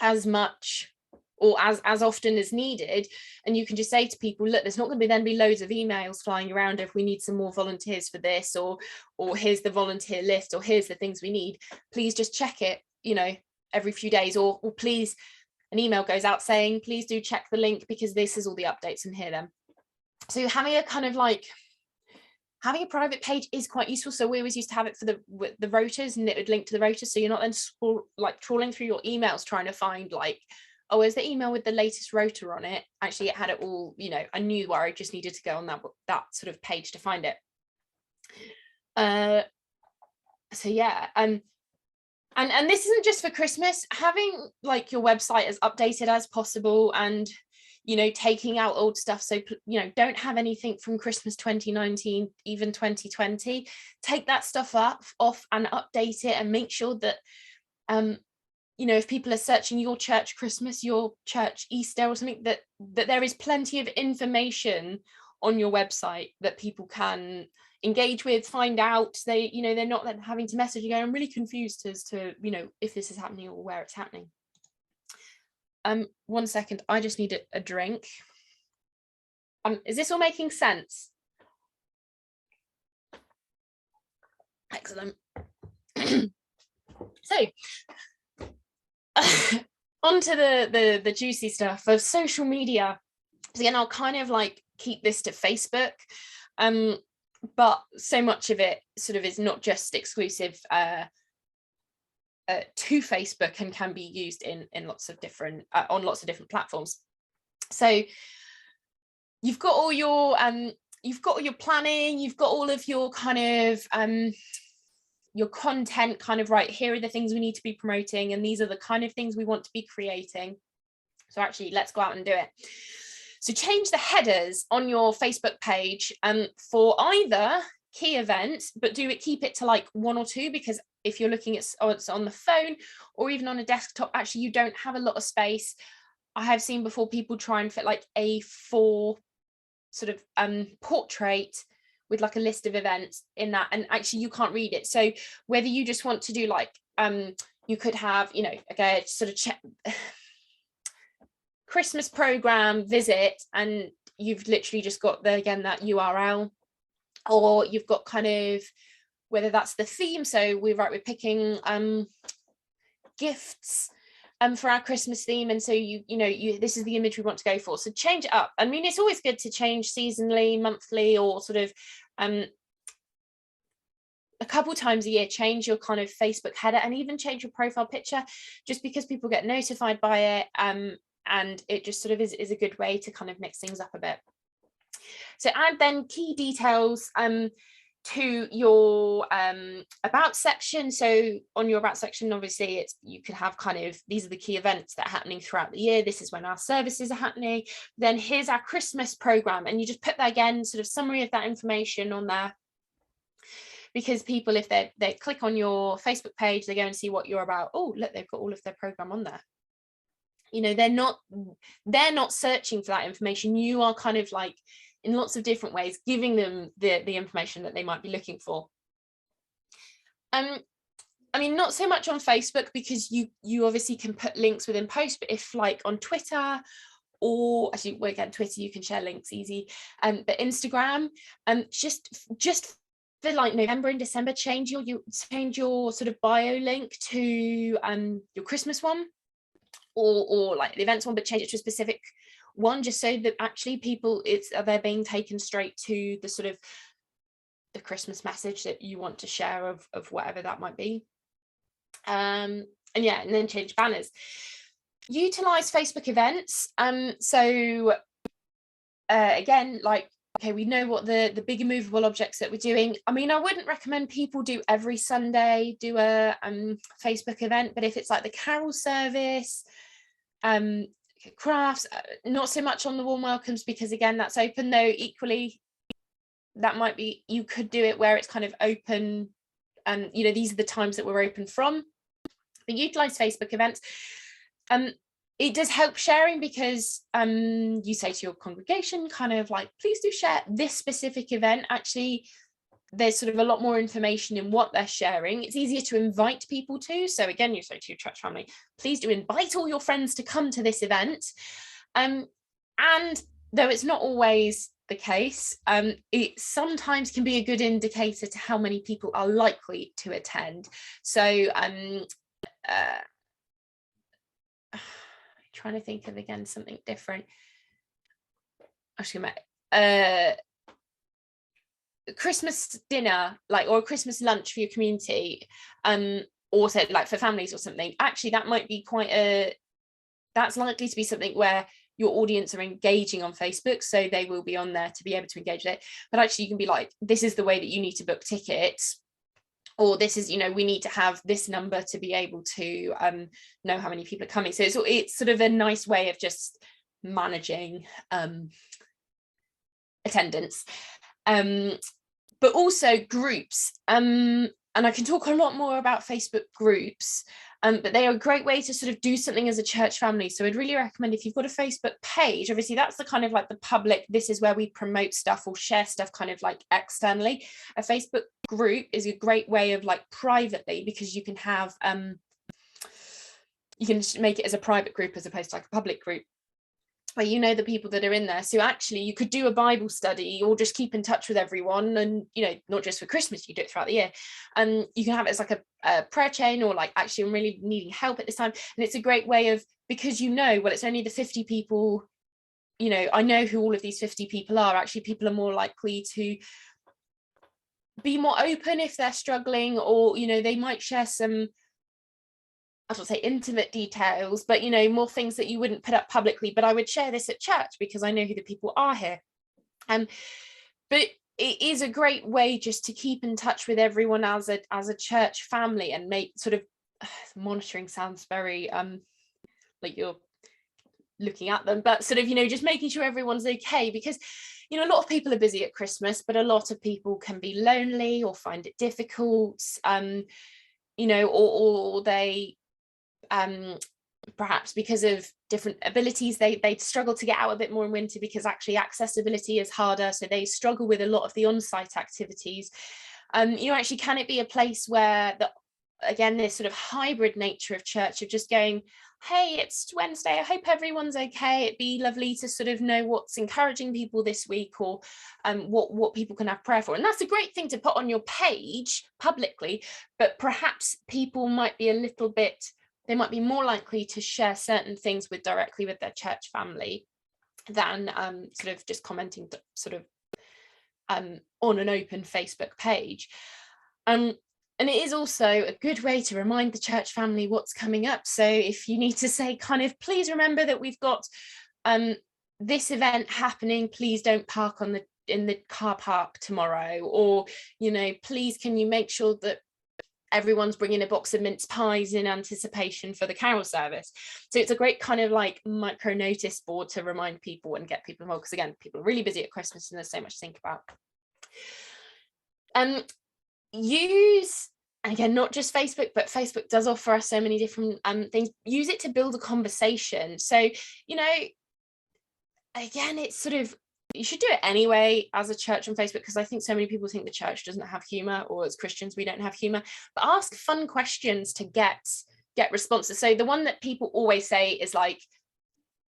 as much or as often as needed. And you can just say to people, look, there's not going to then be loads of emails flying around if we need some more volunteers for this, or here's the volunteer list, or here's the things we need. Please just check it, you know, every few days, or please, an email goes out saying, please do check the link because this is all the updates in here then. So having a kind of like, having a private page is quite useful. So we always used to have it for the rotas, and it would link to the rotas, so you're not then trawling through your emails trying to find like, oh, is the email with the latest rota on it? Actually, it had it all, you know, I knew where I just needed to go on that sort of page to find it. So yeah, and this isn't just for Christmas. Having like your website as updated as possible, and, you know, taking out old stuff. So, you know, don't have anything from Christmas 2019, even 2020. Take that stuff off and update it, and make sure that, you know, if people are searching your church Christmas, your church Easter, or something, that there is plenty of information on your website that people can engage with, find out. They, you know, they're not then having to message you going, I'm really confused as to, you know, if this is happening or where it's happening. 1 second, I just need a drink. Is this all making sense? Excellent. So onto the juicy stuff of social media. So again, I'll kind of like keep this to Facebook, but so much of it sort of is not just exclusive to Facebook, and can be used in lots of different on lots of different platforms. So you've got all your planning, you've got all of your kind of your content kind of, right, here are the things we need to be promoting, and these are the kind of things we want to be creating. So actually, let's go out and do it. So change the headers on your Facebook page for either key events, but keep it to like 1 or 2, because if you're looking at it's on the phone or even on a desktop, actually you don't have a lot of space. I have seen before people try and fit like A4 sort of portrait with like a list of events in that, and actually you can't read it. So whether you just want to do like you could have, you know, okay, sort of check Christmas program visit, and you've literally just got the, again, that URL, or you've got kind of whether that's the theme. So we're picking gifts for our Christmas theme, and so you know this is the image we want to go for. So change it up. I mean, it's always good to change seasonally, monthly, or sort of a couple times a year. Change your kind of Facebook header, and even change your profile picture, just because people get notified by it, and it just sort of is a good way to kind of mix things up a bit. So add then key details to your about section. So on your about section, obviously you could have kind of, these are the key events that are happening throughout the year, this is when our services are happening, then here's our Christmas program, and you just put that, again, sort of summary of that information on there, because people, if they click on your Facebook page, they go and see what you're about. Oh, look, they've got all of their program on there. You know, they're not searching for that information. You are kind of like, in lots of different ways, giving them the information that they might be looking for. I mean, not so much on Facebook, because you obviously can put links within posts, but if like on Twitter or actually, well, again, Twitter, you can share links easy, but Instagram, just for like November and December, change your sort of bio link to your Christmas one, or like the events one, but change it to a specific one, just so that actually people, they're being taken straight to the sort of the Christmas message that you want to share of whatever that might be. And then change banners. Utilize Facebook events. So again, like, okay, we know what the big immovable objects that we're doing. I mean, I wouldn't recommend people do every Sunday do a Facebook event, but if it's like the carol service, crafts, not so much on the warm welcomes, because again, that's open, though equally that might be, you could do it where it's kind of open, you know, these are the times that we're open from. But utilize Facebook events. It does help sharing, because you say to your congregation kind of like, please do share this specific event. Actually, there's sort of a lot more information in what they're sharing. It's easier to invite people to. So again, you say to your church family, please do invite all your friends to come to this event. And though it's not always the case, it sometimes can be a good indicator to how many people are likely to attend. So trying to think of again something different. Actually, Christmas dinner, like, or a Christmas lunch for your community, or so like for families or something. Actually, that might be that's likely to be something where your audience are engaging on Facebook, so they will be on there to be able to engage with it. But actually, you can be like, this is the way that you need to book tickets, or this is, you know, we need to have this number to be able to know how many people are coming. So it's sort of a nice way of just managing attendance. But also groups, and I can talk a lot more about Facebook groups, but they are a great way to sort of do something as a church family. So I'd really recommend, if you've got a Facebook page, obviously that's the kind of like the public, this is where we promote stuff or share stuff kind of like externally. A Facebook group is a great way of like privately, because you can have you can make it as a private group as opposed to like a public group, where you know the people that are in there. So actually you could do a Bible study or just keep in touch with everyone, and, you know, not just for Christmas, you do it throughout the year. And you can have it as like a prayer chain, or like, actually I'm really needing help at this time. And it's a great way of, because you know, well, it's only the 50 people, you know, I know who all of these 50 people are. Actually, people are more likely to be more open if they're struggling, or, you know, they might share some, I don't say intimate details, but, you know, more things that you wouldn't put up publicly, but I would share this at church because I know who the people are here. But it is a great way just to keep in touch with everyone as a church family, and make sort of monitoring sounds very like you're looking at them, but sort of, you know, just making sure everyone's okay, because, you know, a lot of people are busy at Christmas, but a lot of people can be lonely or find it difficult, you know, or they perhaps because of different abilities, they struggle to get out a bit more in winter, because actually accessibility is harder, so they struggle with a lot of the on-site activities. You know, actually, can it be a place where again, this sort of hybrid nature of church, of just going, hey, it's Wednesday, I hope everyone's okay, it'd be lovely to sort of know what's encouraging people this week, or what people can have prayer for. And that's a great thing to put on your page publicly, but perhaps people might be a little bit, they might be more likely to share certain things directly with their church family than sort of just commenting sort of on an open Facebook page. And it is also a good way to remind the church family what's coming up. So if you need to say kind of, please remember that we've got this event happening, please don't park in the car park tomorrow, or, you know, please can you make sure that everyone's bringing a box of mince pies in anticipation for the carol service. So it's a great kind of like micro notice board to remind people and get people involved, because again, people are really busy at Christmas and there's so much to think about. Use, and again, not just Facebook, but Facebook does offer us so many different things. Use it to build a conversation. So, you know, again, it's sort of, you should do it anyway as a church on Facebook, because I think so many people think the church doesn't have humor, or as Christians we don't have humor. But ask fun questions to get responses. So the one that people always say is like,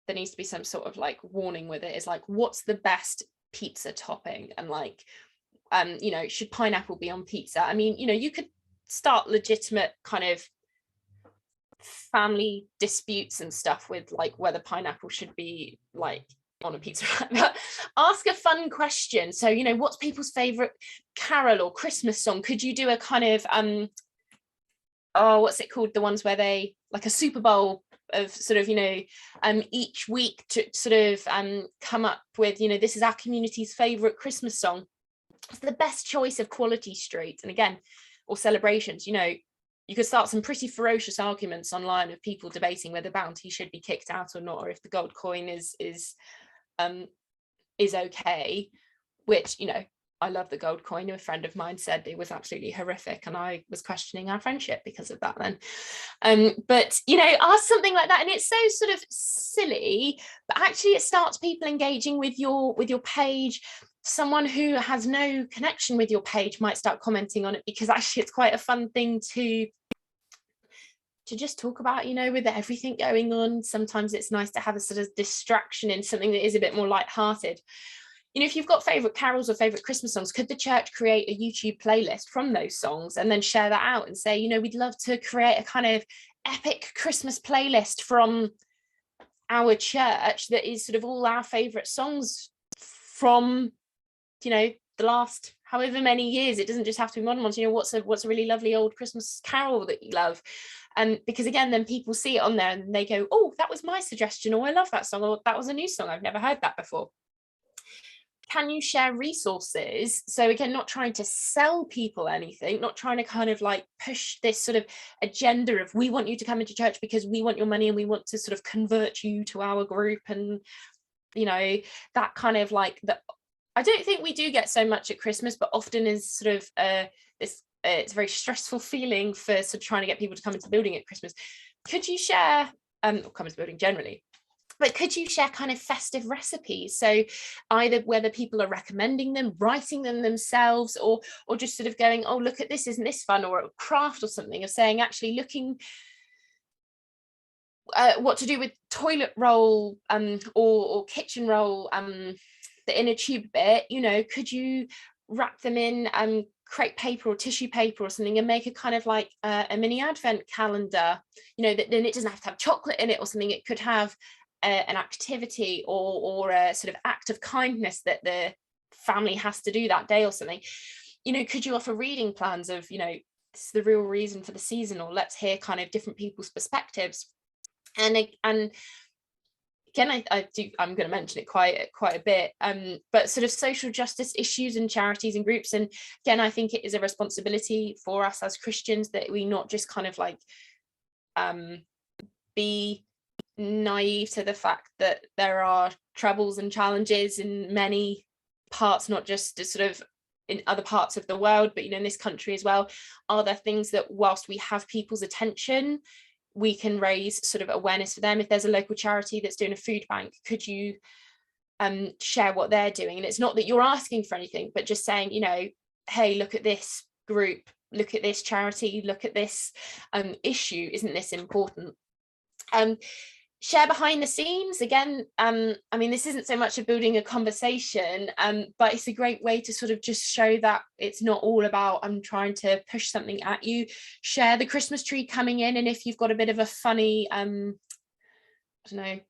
there needs to be some sort of like warning with it, is like, what's the best pizza topping, and like you know, should pineapple be on pizza? I mean, you know, you could start legitimate kind of family disputes and stuff with like whether pineapple should be like on a pizza. But ask a fun question. So, you know, what's people's favorite carol or Christmas song? Could you do a kind of oh, what's it called, the ones where they like a Super Bowl of sort of, you know, each week to sort of come up with, you know, this is our community's favorite Christmas song. It's the best choice of Quality Street. And again, or celebrations, you know, you could start some pretty ferocious arguments online of people debating whether Bounty should be kicked out or not, or if the gold coin is okay, which, you know, I love the gold coin. A friend of mine said it was absolutely horrific, and I was questioning our friendship because of that then. But, you know, ask something like that, and it's so sort of silly, but actually it starts people engaging with your page. Someone who has no connection with your page might start commenting on it, because actually it's quite a fun thing to just talk about, you know, with everything going on. Sometimes it's nice to have a sort of distraction in something that is a bit more lighthearted. You know, if you've got favorite carols or favorite Christmas songs, could the church create a YouTube playlist from those songs and then share that out and say, you know, we'd love to create a kind of epic Christmas playlist from our church that is sort of all our favorite songs from, you know, the last however many years. It doesn't just have to be modern ones. You know, what's a really lovely old Christmas carol that you love? And because again, then people see it on there and they go, oh, that was my suggestion, or I love that song, or that was a new song, I've never heard that before. Can you share resources? So again, not trying to sell people anything, not trying to kind of like push this sort of agenda of, we want you to come into church because we want your money and we want to sort of convert you to our group, and, you know, that kind of like that. I don't think we do get so much at Christmas, but often is sort of this it's a very stressful feeling for sort of trying to get people to come into the building at Christmas. Could you share or come into the building generally, but could you share kind of festive recipes? So either whether people are recommending them, writing them themselves, or just sort of going, oh, look at this, isn't this fun? Or a craft or something of saying, actually looking what to do with toilet roll or kitchen roll, the inner tube bit, you know, could you wrap them in crepe paper or tissue paper or something and make a kind of like a mini advent calendar, you know, that then it doesn't have to have chocolate in it or something. It could have an activity or a sort of act of kindness that the family has to do that day or something. You know, could you offer reading plans of, you know, this is the real reason for the season, or let's hear kind of different people's perspectives. And again, I'm going to mention it quite a bit, but sort of social justice issues and charities and groups. And again, I think it is a responsibility for us as Christians that we not just kind of like be naive to the fact that there are troubles and challenges in many parts, not just sort of in other parts of the world, but, you know, in this country as well. Are there things that whilst we have people's attention, we can raise sort of awareness for them? If there's a local charity that's doing a food bank, could you share what they're doing? And it's not that you're asking for anything, but just saying, you know, hey, look at this group, look at this charity, look at this issue, isn't this important? Share behind the scenes. Again, I mean, this isn't so much of building a conversation, but it's a great way to sort of just show that it's not all about I'm trying to push something at you. Share the Christmas tree coming in, and if you've got a bit of a funny, I don't know,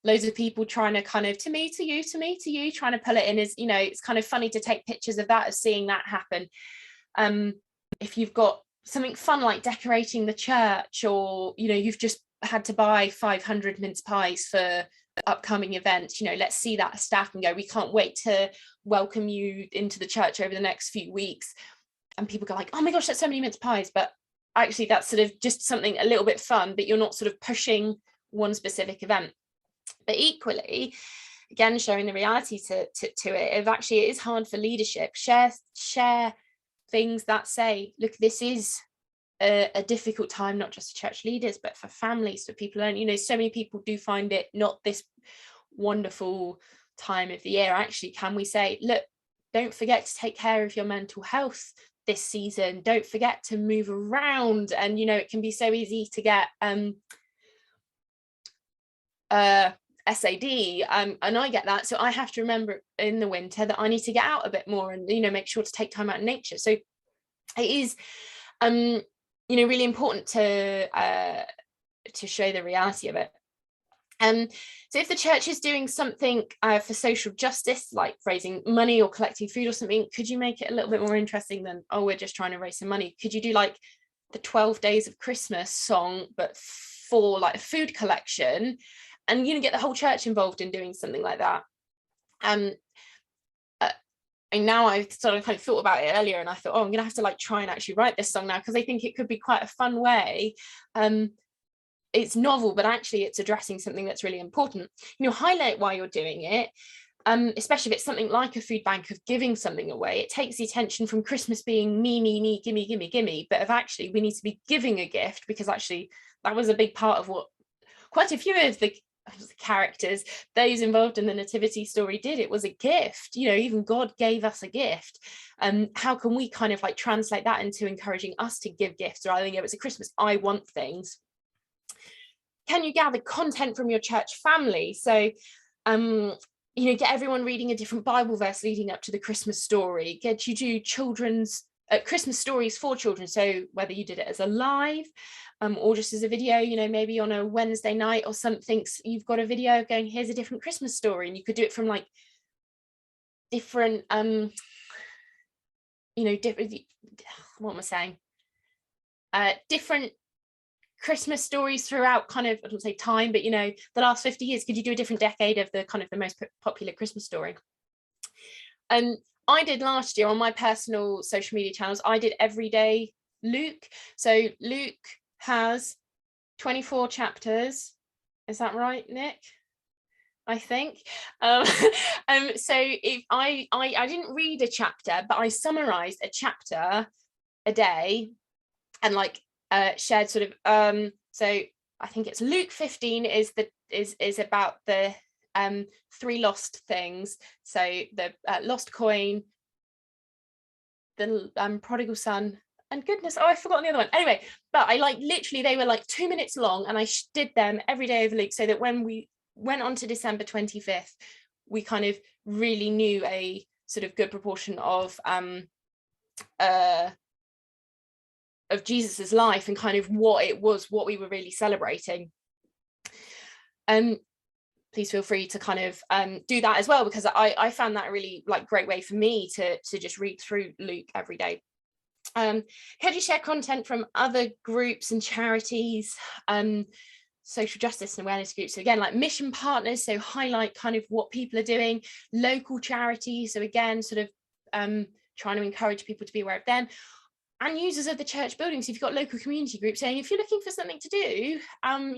loads of people trying to kind of to me to you, trying to pull it in, is, you know, it's kind of funny to take pictures of that, of seeing that happen. If you've got something fun like decorating the church, or, you know, you've just had to buy 500 mince pies for upcoming events, you know, let's see that staff and go, we can't wait to welcome you into the church over the next few weeks. And people go like, oh my gosh, that's so many mince pies. But actually that's sort of just something a little bit fun, but you're not sort of pushing one specific event. But equally, again, showing the reality to it, if actually it is hard for leadership, share things that say, look, this is a difficult time, not just for church leaders, but for families, for people. And, you know, so many people do find it not this wonderful time of the year. Actually, can we say, look, don't forget to take care of your mental health this season. Don't forget to move around. And, you know, it can be so easy to get SAD, and I get that. So I have to remember in the winter that I need to get out a bit more and, you know, make sure to take time out in nature. So it is, you know, really important to show the reality of it. So if the church is doing something for social justice, like raising money or collecting food or something, could you make it a little bit more interesting than, oh, we're just trying to raise some money? Could you do like the 12 Days of Christmas song, but for like a food collection, and, you know, get the whole church involved in doing something like that? And now I've sort of kind of thought about it earlier, and I thought, oh, I'm gonna have to like try and actually write this song now, because I think it could be quite a fun way. It's novel, but actually it's addressing something that's really important. You know, highlight why you're doing it, especially if it's something like a food bank of giving something away. It takes the attention from Christmas being me, gimme, gimme, gimme, but of actually we need to be giving a gift, because actually that was a big part of what quite a few of the characters, those involved in the nativity story, did. It was a gift. You know, even God gave us a gift. How can we kind of like translate that into encouraging us to give gifts, rather than, you know, it's a Christmas, I want things. Can you gather content from your church family? So, you know, get everyone reading a different Bible verse leading up to the Christmas story. Get you do children's Christmas stories for children. So whether you did it as a live or just as a video, you know, maybe on a Wednesday night or something, you've got a video going, here's a different Christmas story, and you could do it from like different, you know, different, what am I saying? Different Christmas stories throughout kind of, I don't say time, but, you know, the last 50 years. Could you do a different decade of the kind of the most popular Christmas story? I did last year on my personal social media channels, I did everyday Luke. So Luke has 24 chapters. Is that right, Nick? I think. So if I didn't read a chapter, but I summarized a chapter a day, and like shared sort of so I think it's Luke 15 is about the 3 lost things. So the lost coin, the prodigal son, and goodness, oh, I've forgotten the other one. Anyway, but I like literally, they were like 2 minutes long, and I did them every day over Luke, so that when we went on to December 25th, we kind of really knew a sort of good proportion of Jesus's life, and kind of what it was, what we were really celebrating. Please feel free to kind of do that as well, because I found that a really like great way for me to just read through Luke every day. Could you share content from other groups and charities, social justice and awareness groups? So again, like mission partners, so highlight kind of what people are doing, local charities, so again, sort of trying to encourage people to be aware of them, and users of the church building. So if you've got local community groups saying, if you're looking for something to do, you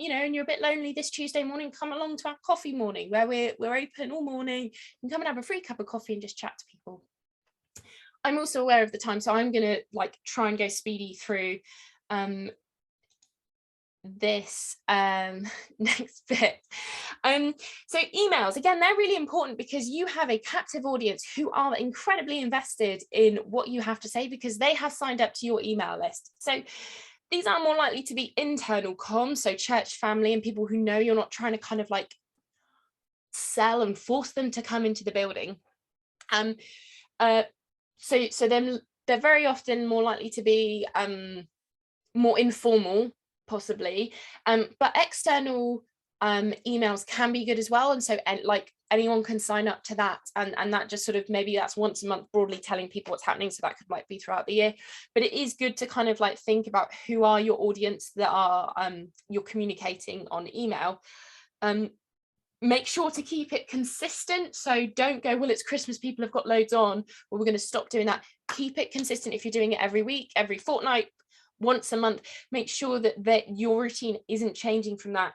know, and you're a bit lonely this Tuesday morning, come along to our coffee morning, where we're open all morning. You can come and have a free cup of coffee and just chat to people. I'm also aware of the time, so I'm going to like try and go speedy through this next bit. So emails, again, they're really important, because you have a captive audience who are incredibly invested in what you have to say, because they have signed up to your email list. So these are more likely to be internal comms, so church family and people who know you're not trying to kind of like sell and force them to come into the building. So then they're very often more likely to be more informal, possibly, but external emails can be good as well. And so like anyone can sign up to that, and that just sort of, maybe that's once a month, broadly telling people what's happening. So that could like be throughout the year, but it is good to kind of like think about who are your audience that are you're communicating on email. Make sure to keep it consistent. So don't go, well, it's Christmas, people have got loads on, well, we're going to stop doing that. Keep it consistent. If you're doing it every week, every fortnight, once a month, make sure that your routine isn't changing from that.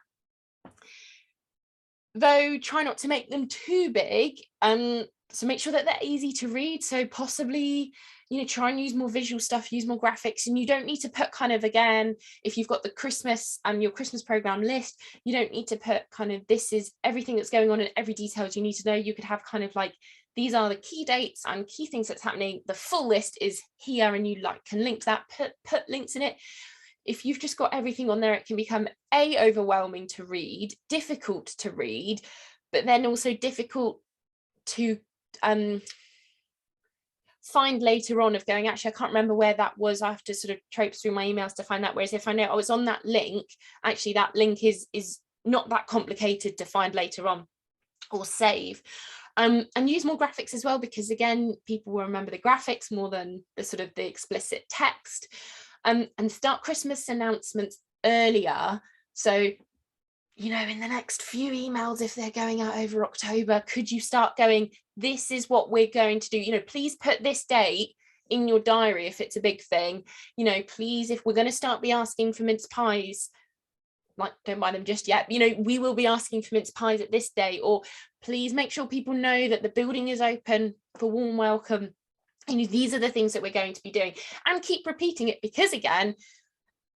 Though try not to make them too big, so make sure that they're easy to read. So possibly, you know, try and use more visual stuff, use more graphics. And you don't need to put kind of, again, if you've got the Christmas and your Christmas program list, you don't need to put kind of, this is everything that's going on and every detail you need to know. You could have kind of like, these are the key dates and key things that's happening. The full list is here, and you like can link to that, put links in it. if you've just got everything on there, it can become overwhelming to read, difficult to read, but then also difficult to find later on, of going, actually, I can't remember where that was. I have to sort of traipse through my emails to find that. Whereas if I know I was on that link, actually that link is not that complicated to find later on or save. And use more graphics as well, because again, people will remember the graphics more than the sort of the explicit text. And start Christmas announcements earlier. So, you know, in the next few emails, if they're going out over October, could you start going, this is what we're going to do, you know, please put this date in your diary if it's a big thing, you know, please, if we're going to start be asking for mince pies, like, don't buy them just yet, you know, we will be asking for mince pies at this day, or please make sure people know that the building is open for warm welcome. You know, these are the things that we're going to be doing, and keep repeating it, because again,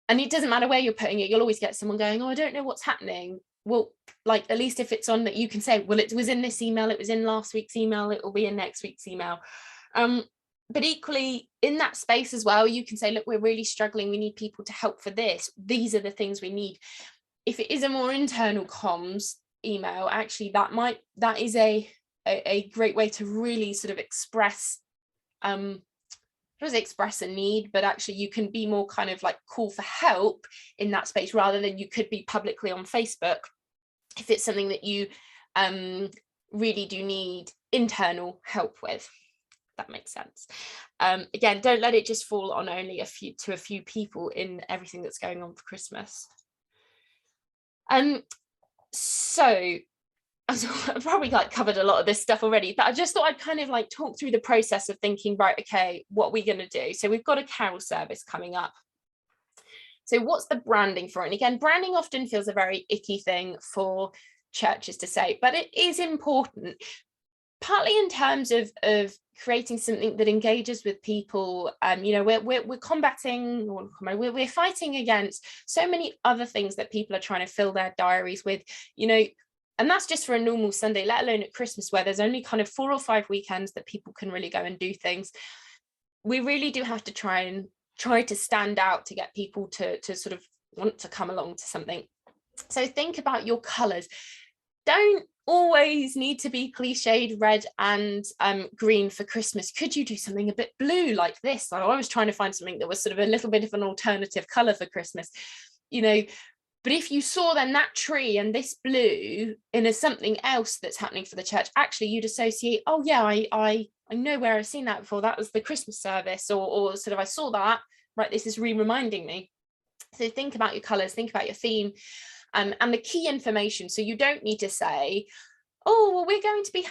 and it doesn't matter where you're putting it, you'll always get someone going, oh, I don't know what's happening. Well, like, at least if it's on that, you can say, well, it was in this email, it was in last week's email, it will be in next week's email. But equally in that space as well, you can say, look, we're really struggling, we need people to help for this, these are the things we need. If it is a more internal comms email, actually that is a great way to really sort of express express a need, but actually you can be more kind of like call for help in that space, rather than you could be publicly on Facebook if it's something that you really do need internal help with. That makes sense. Again, don't let it just fall on only a few people in everything that's going on for Christmas. So I've probably like covered a lot of this stuff already, but I just thought I'd kind of like talk through the process of thinking, right, okay, what are we going to do? So we've got a carol service coming up. So what's the branding for it? And again, branding often feels a very icky thing for churches to say, but it is important, partly in terms of creating something that engages with people. You know, we're combating, or we're fighting against so many other things that people are trying to fill their diaries with, you know, and that's just for a normal Sunday, let alone at Christmas, where there's only kind of 4 or 5 weekends that people can really go and do things. We really do have to try to stand out to get people to sort of want to come along to something. So think about your colours. Don't always need to be cliched red and green for Christmas. Could you do something a bit blue like this? I was trying to find something that was sort of a little bit of an alternative colour for Christmas, you know. But if you saw then that tree and this blue in a something else that's happening for the church, actually you'd associate, oh yeah, I know where I've seen that before. That was the Christmas service, or sort of I saw that, right, this is reminding me. So think about your colours, think about your theme, and the key information. So you don't need to say, oh, well, we're going to be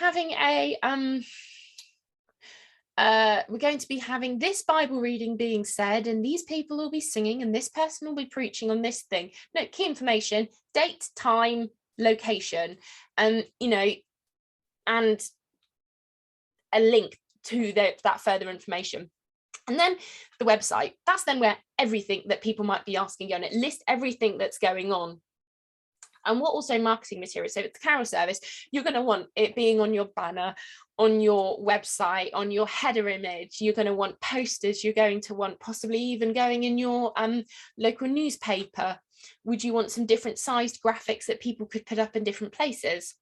having this Bible reading being said, and these people will be singing, and this person will be preaching on this thing. No, key information, date, time, location, and you know, and a link to that further information. And then the website, that's then where everything that people might be asking you on it, list everything that's going on. And what also marketing materials, so it's the carol service, you're going to want it being on your banner, on your website, on your header image. You're going to want posters, you're going to want possibly even going in your local newspaper. Would you want some different sized graphics that people could put up in different places?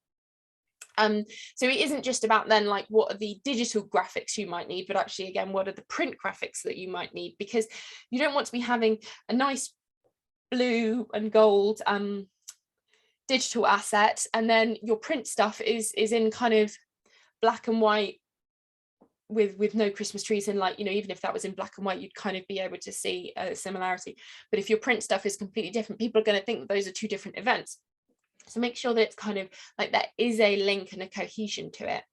So it isn't just about then like what are the digital graphics you might need, but actually again, what are the print graphics that you might need? Because you don't want to be having a nice blue and gold digital asset, and then your print stuff is in kind of black and white with no Christmas trees in, like, you know, even if that was in black and white, you'd kind of be able to see a similarity. But if your print stuff is completely different, people are going to think that those are two different events. So make sure that it's kind of like there is a link and a cohesion to it.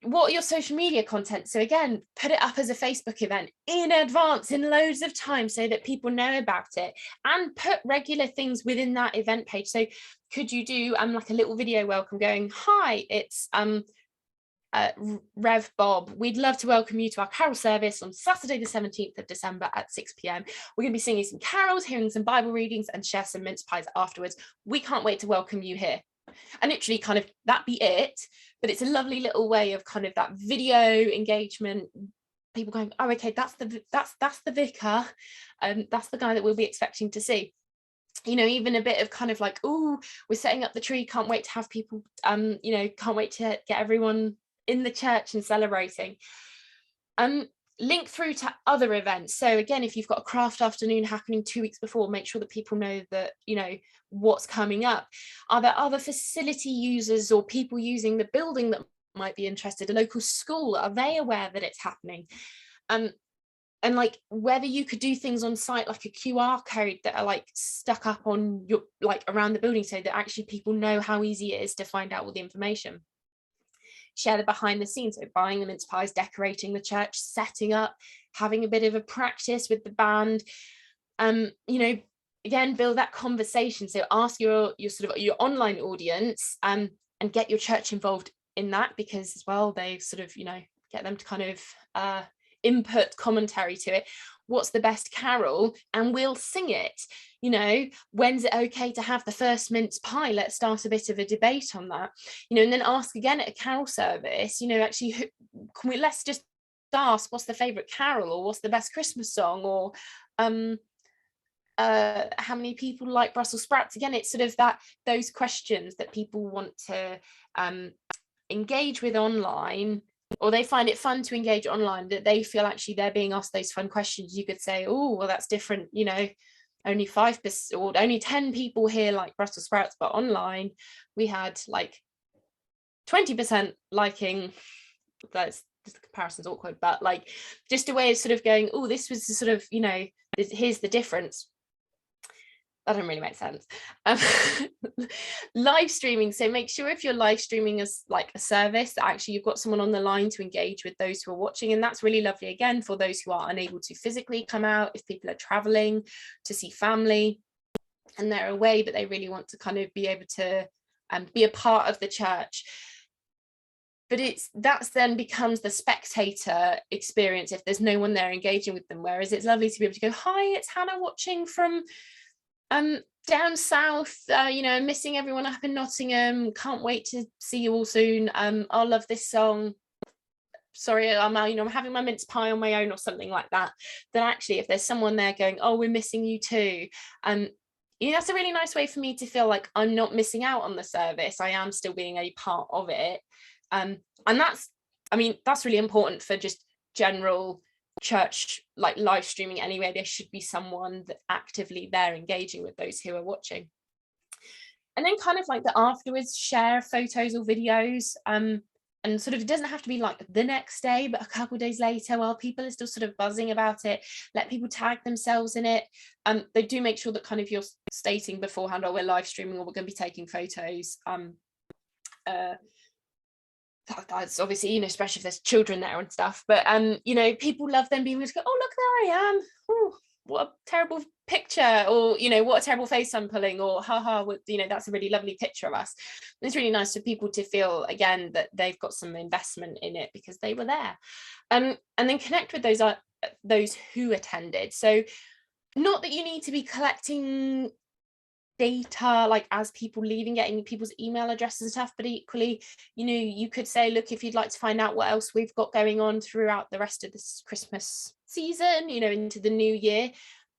What are your social media content? So again, put it up as a Facebook event in advance, in loads of time, so that people know about it, and put regular things within that event page. So could you do like a little video welcome going, hi, it's Rev Bob, we'd love to welcome you to our carol service on Saturday the 17th of December at 6 p.m. We're going to be singing some carols, hearing some Bible readings, and share some mince pies afterwards. We can't wait to welcome you here. And literally kind of that be it, but it's a lovely little way of kind of that video engagement, people going, oh, okay, that's the vicar, that's the guy that we'll be expecting to see. You know, even a bit of kind of like, oh, we're setting up the tree, can't wait to have people, you know, can't wait to get everyone in the church and celebrating. Link through to other events. So again, if you've got a craft afternoon happening 2 weeks before, make sure that people know that, you know, what's coming up. Are there other facility users or people using the building that might be interested? A local school, are they aware that it's happening? And like whether you could do things on site like a QR code that are like stuck up on your, like around the building, so that actually people know how easy it is to find out all the information. Share the behind the scenes, so buying the mince pies, decorating the church, setting up, having a bit of a practice with the band. You know, again, build that conversation. So ask your sort of your online audience, and get your church involved in that, because as well, they sort of, you know, get them to kind of input commentary to it. What's the best carol? And we'll sing it. You know, when's it okay to have the first mince pie? Let's start a bit of a debate on that. You know, and then ask again at a carol service, you know, actually, let's just ask, what's the favorite carol, or what's the best Christmas song, or how many people like Brussels sprouts? Again, it's sort of those questions that people want to engage with online, or they find it fun to engage online, that they feel actually they're being asked those fun questions. You could say, oh, well, that's different, you know, only 5% or only 10 people here like Brussels sprouts, but online we had like 20% liking. That's just, the comparison's awkward, but like just a way of sort of going, oh, this was the sort of, you know, here's the difference. That doesn't really make sense. Live streaming. So make sure if you're live streaming as like a service, that actually you've got someone on the line to engage with those who are watching. And that's really lovely, again, for those who are unable to physically come out, if people are traveling to see family and they're away, but they really want to kind of be able to be a part of the church. But that's then becomes the spectator experience if there's no one there engaging with them. Whereas it's lovely to be able to go, hi, it's Hannah watching from down south, you know, missing everyone up in Nottingham, can't wait to see you all soon. I'll love this song, sorry, I'm having my mince pie on my own, or something like that. Then actually, if there's someone there going, oh, we're missing you too, you know, that's a really nice way for me to feel like I'm not missing out on the service. I am still being a part of it. And that's, I mean, that's really important for just general church like live streaming anyway. There should be someone that actively there engaging with those who are watching. And then kind of like the afterwards, share photos or videos, and sort of, it doesn't have to be like the next day, but a couple of days later, while people are still sort of buzzing about it, let people tag themselves in it. They do make sure that kind of you're stating beforehand, oh, we're live streaming, or we're going to be taking photos. That's obviously, you know, especially if there's children there and stuff, but you know, people love them being able to go, oh, look, there I am. Ooh, what a terrible picture, or, you know, what a terrible face I'm pulling, or haha, you know, that's a really lovely picture of us. It's really nice for people to feel again that they've got some investment in it because they were there. And then connect with those who attended. So not that you need to be collecting data like as people leaving, getting people's email addresses and stuff, but equally, you know, you could say, look, if you'd like to find out what else we've got going on throughout the rest of this Christmas season, you know, into the new year,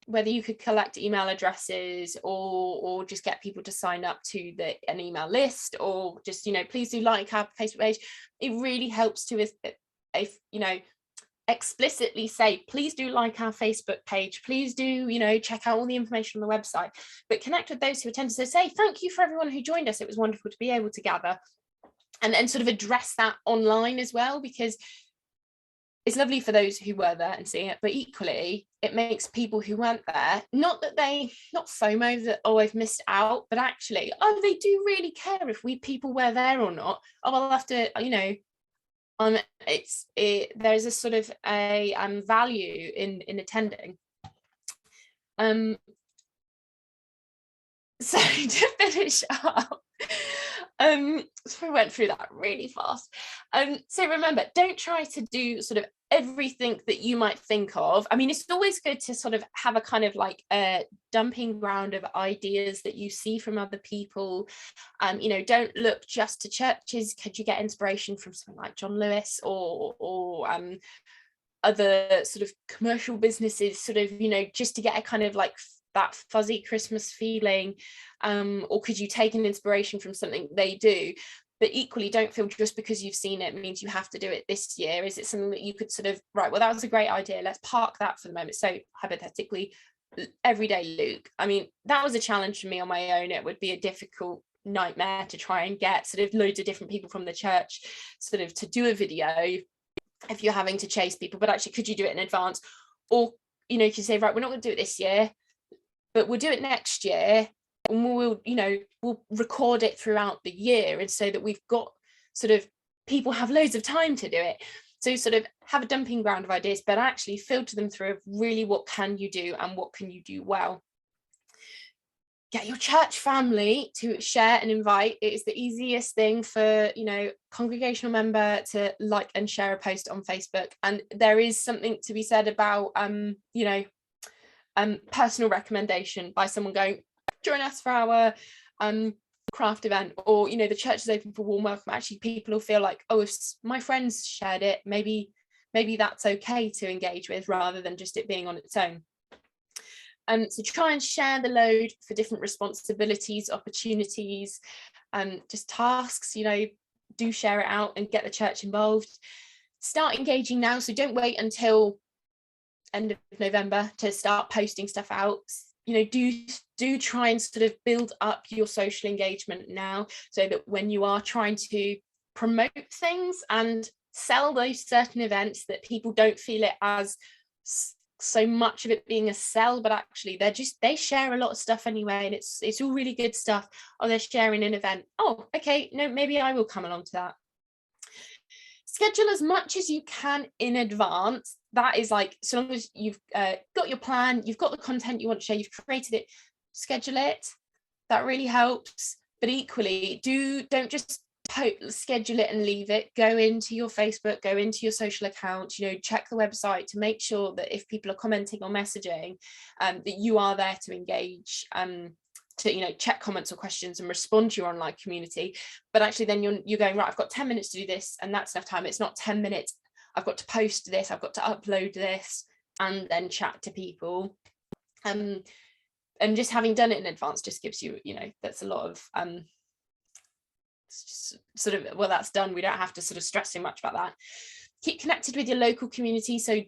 whether you could collect email addresses, or just get people to sign up to an email list, or just, you know, please do like our Facebook page. It really helps to, if you know, explicitly say, please do like our Facebook page, please do, you know, check out all the information on the website, but connect with those who attended. So say thank you for everyone who joined us, it was wonderful to be able to gather, and sort of address that online as well, because it's lovely for those who were there and seeing it, but equally it makes people who weren't there, not FOMO that, oh, I've missed out, but actually, oh, they do really care if people were there or not. Oh, I'll have to, you know, there's a sort of a value in attending. So to finish up, so we went through that really fast. So remember, don't try to do sort of everything that you might think of. I mean, it's always good to sort of have a kind of like a dumping ground of ideas that you see from other people. You know, don't look just to churches. Could you get inspiration from someone like John Lewis or other sort of commercial businesses, sort of, you know, just to get a kind of like that fuzzy Christmas feeling, or could you take an inspiration from something they do? But equally, don't feel just because you've seen it means you have to do it this year. Is it something that you could sort of, right, well, that was a great idea, let's park that for the moment. So hypothetically, everyday Luke, I mean, that was a challenge for me on my own. It would be a difficult nightmare to try and get sort of loads of different people from the church sort of to do a video if you're having to chase people. But actually, could you do it in advance? Or, you know, you can say, right, we're not going to do it this year, but we'll do it next year, and we'll, you know, we'll record it throughout the year, and so that we've got sort of, people have loads of time to do it. So sort of have a dumping ground of ideas, but actually filter them through really what can you do and what can you do well. Get your church family to share and invite. It is the easiest thing for, you know, congregational member to like and share a post on Facebook. And there is something to be said about, you know, personal recommendation by someone going, join us for our craft event, or, you know, the church is open for warm welcome. Actually, people will feel like, oh, if my friends shared it, maybe that's okay to engage with, rather than just it being on its own. So try and share the load for different responsibilities, opportunities, just tasks, you know, do share it out and get the church involved. Start engaging now. So don't wait until end of November to start posting stuff out. You know, do try and sort of build up your social engagement now, so that when you are trying to promote things and sell those certain events, that people don't feel it as so much of it being a sell, but actually they share a lot of stuff anyway, and it's all really good stuff. Oh, they're sharing an event. Oh, okay, no, maybe I will come along to that. Schedule as much as you can in advance. That is like, so long as you've got your plan, you've got the content you want to share, you've created it, schedule it. That really helps. But equally, don't just schedule it and leave it. Go into your Facebook, go into your social accounts, you know, check the website to make sure that if people are commenting or messaging, that you are there to engage, to, you know, check comments or questions and respond to your online community. But actually then you're going, right, I've got 10 minutes to do this, and that's enough time. It's not 10 minutes, I've got to post this, I've got to upload this, and then chat to people. And just having done it in advance just gives you, you know, that's a lot of sort of, well, that's done, we don't have to sort of stress too much about that. Keep connected with your local community. So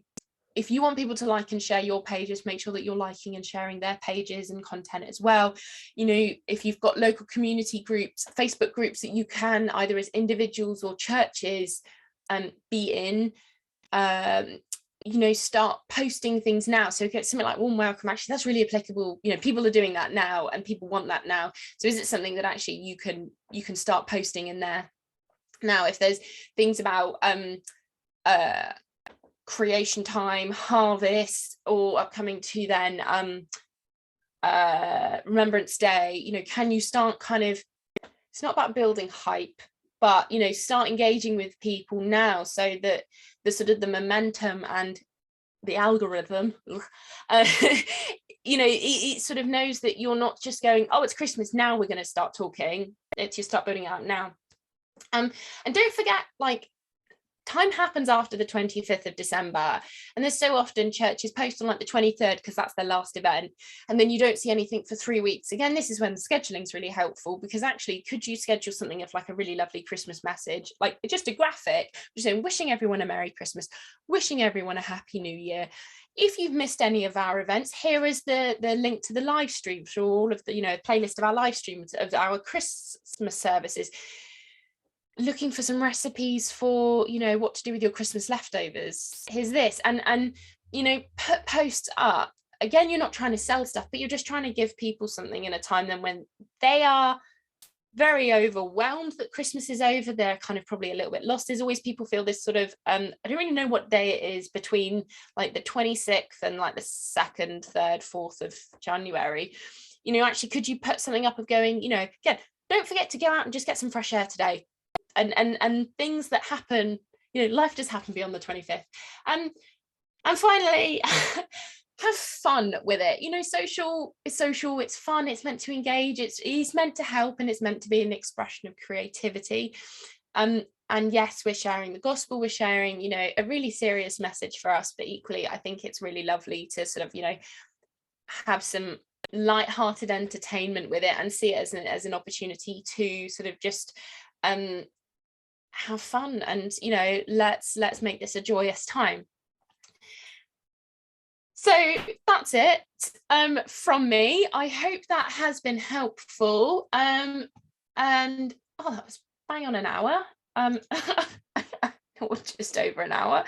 if you want people to like and share your pages, make sure that you're liking and sharing their pages and content as well. You know, if you've got local community groups, Facebook groups that you can either as individuals or churches be in, you know, start posting things now. So get something like warm welcome, actually that's really applicable. You know, people are doing that now and people want that now. So is it something that actually you can start posting in there now? If there's things about creation time, harvest, or upcoming to then Remembrance Day, you know, can you start kind of, it's not about building hype, but, you know, start engaging with people now, so that the sort of the momentum and the algorithm, you know, it sort of knows that you're not just going, oh, it's Christmas, now we're going to start talking. It's, you start building it out now. And don't forget, like, time happens after the 25th of December, and there's so often churches post on like the 23rd because that's their last event, and then you don't see anything for 3 weeks. Again, this is when scheduling is really helpful, because actually, could you schedule something of like a really lovely Christmas message, like just a graphic, just saying, wishing everyone a Merry Christmas, wishing everyone a Happy New Year. If you've missed any of our events, here is the link to the live streams, for all of the, you know, playlist of our live streams of our Christmas services. Looking for some recipes for, you know, what to do with your Christmas leftovers, here's this, and you know, put posts up. Again, you're not trying to sell stuff, but you're just trying to give people something in a time then when they are very overwhelmed that Christmas is over. They're kind of probably a little bit lost. There's always people feel this sort of I don't really know what day it is between like the 26th and like the 2nd, 3rd, 4th of January. You know, actually, could you put something up of going, you know, again, don't forget to go out and just get some fresh air today. And things that happen, you know, life does happen beyond the 25th. And finally, have fun with it. You know, social is social, it's fun, it's meant to engage, it's meant to help, and it's meant to be an expression of creativity. And yes, we're sharing the gospel, we're sharing, you know, a really serious message for us, but equally, I think it's really lovely to sort of, you know, have some light-hearted entertainment with it and see it as an opportunity to sort of just have fun, and, you know, let's make this a joyous time. So that's it from me. I hope that has been helpful. And oh, that was bang on an hour. Or just over an hour.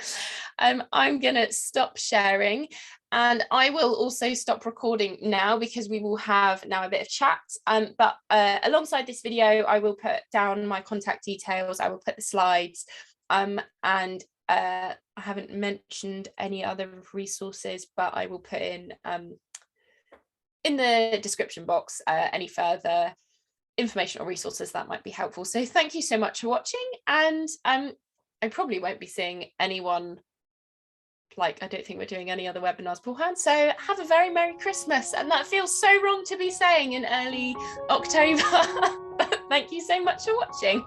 I'm gonna stop sharing, and I will also stop recording now, because we will have now a bit of chat. But alongside this video, I will put down my contact details. I will put the slides, and I haven't mentioned any other resources, but I will put in the description box any further information or resources that might be helpful. So thank you so much for watching, and I probably won't be seeing anyone, like, I don't think we're doing any other webinars beforehand, so have a very Merry Christmas. And that feels so wrong to be saying in early October. Thank you so much for watching.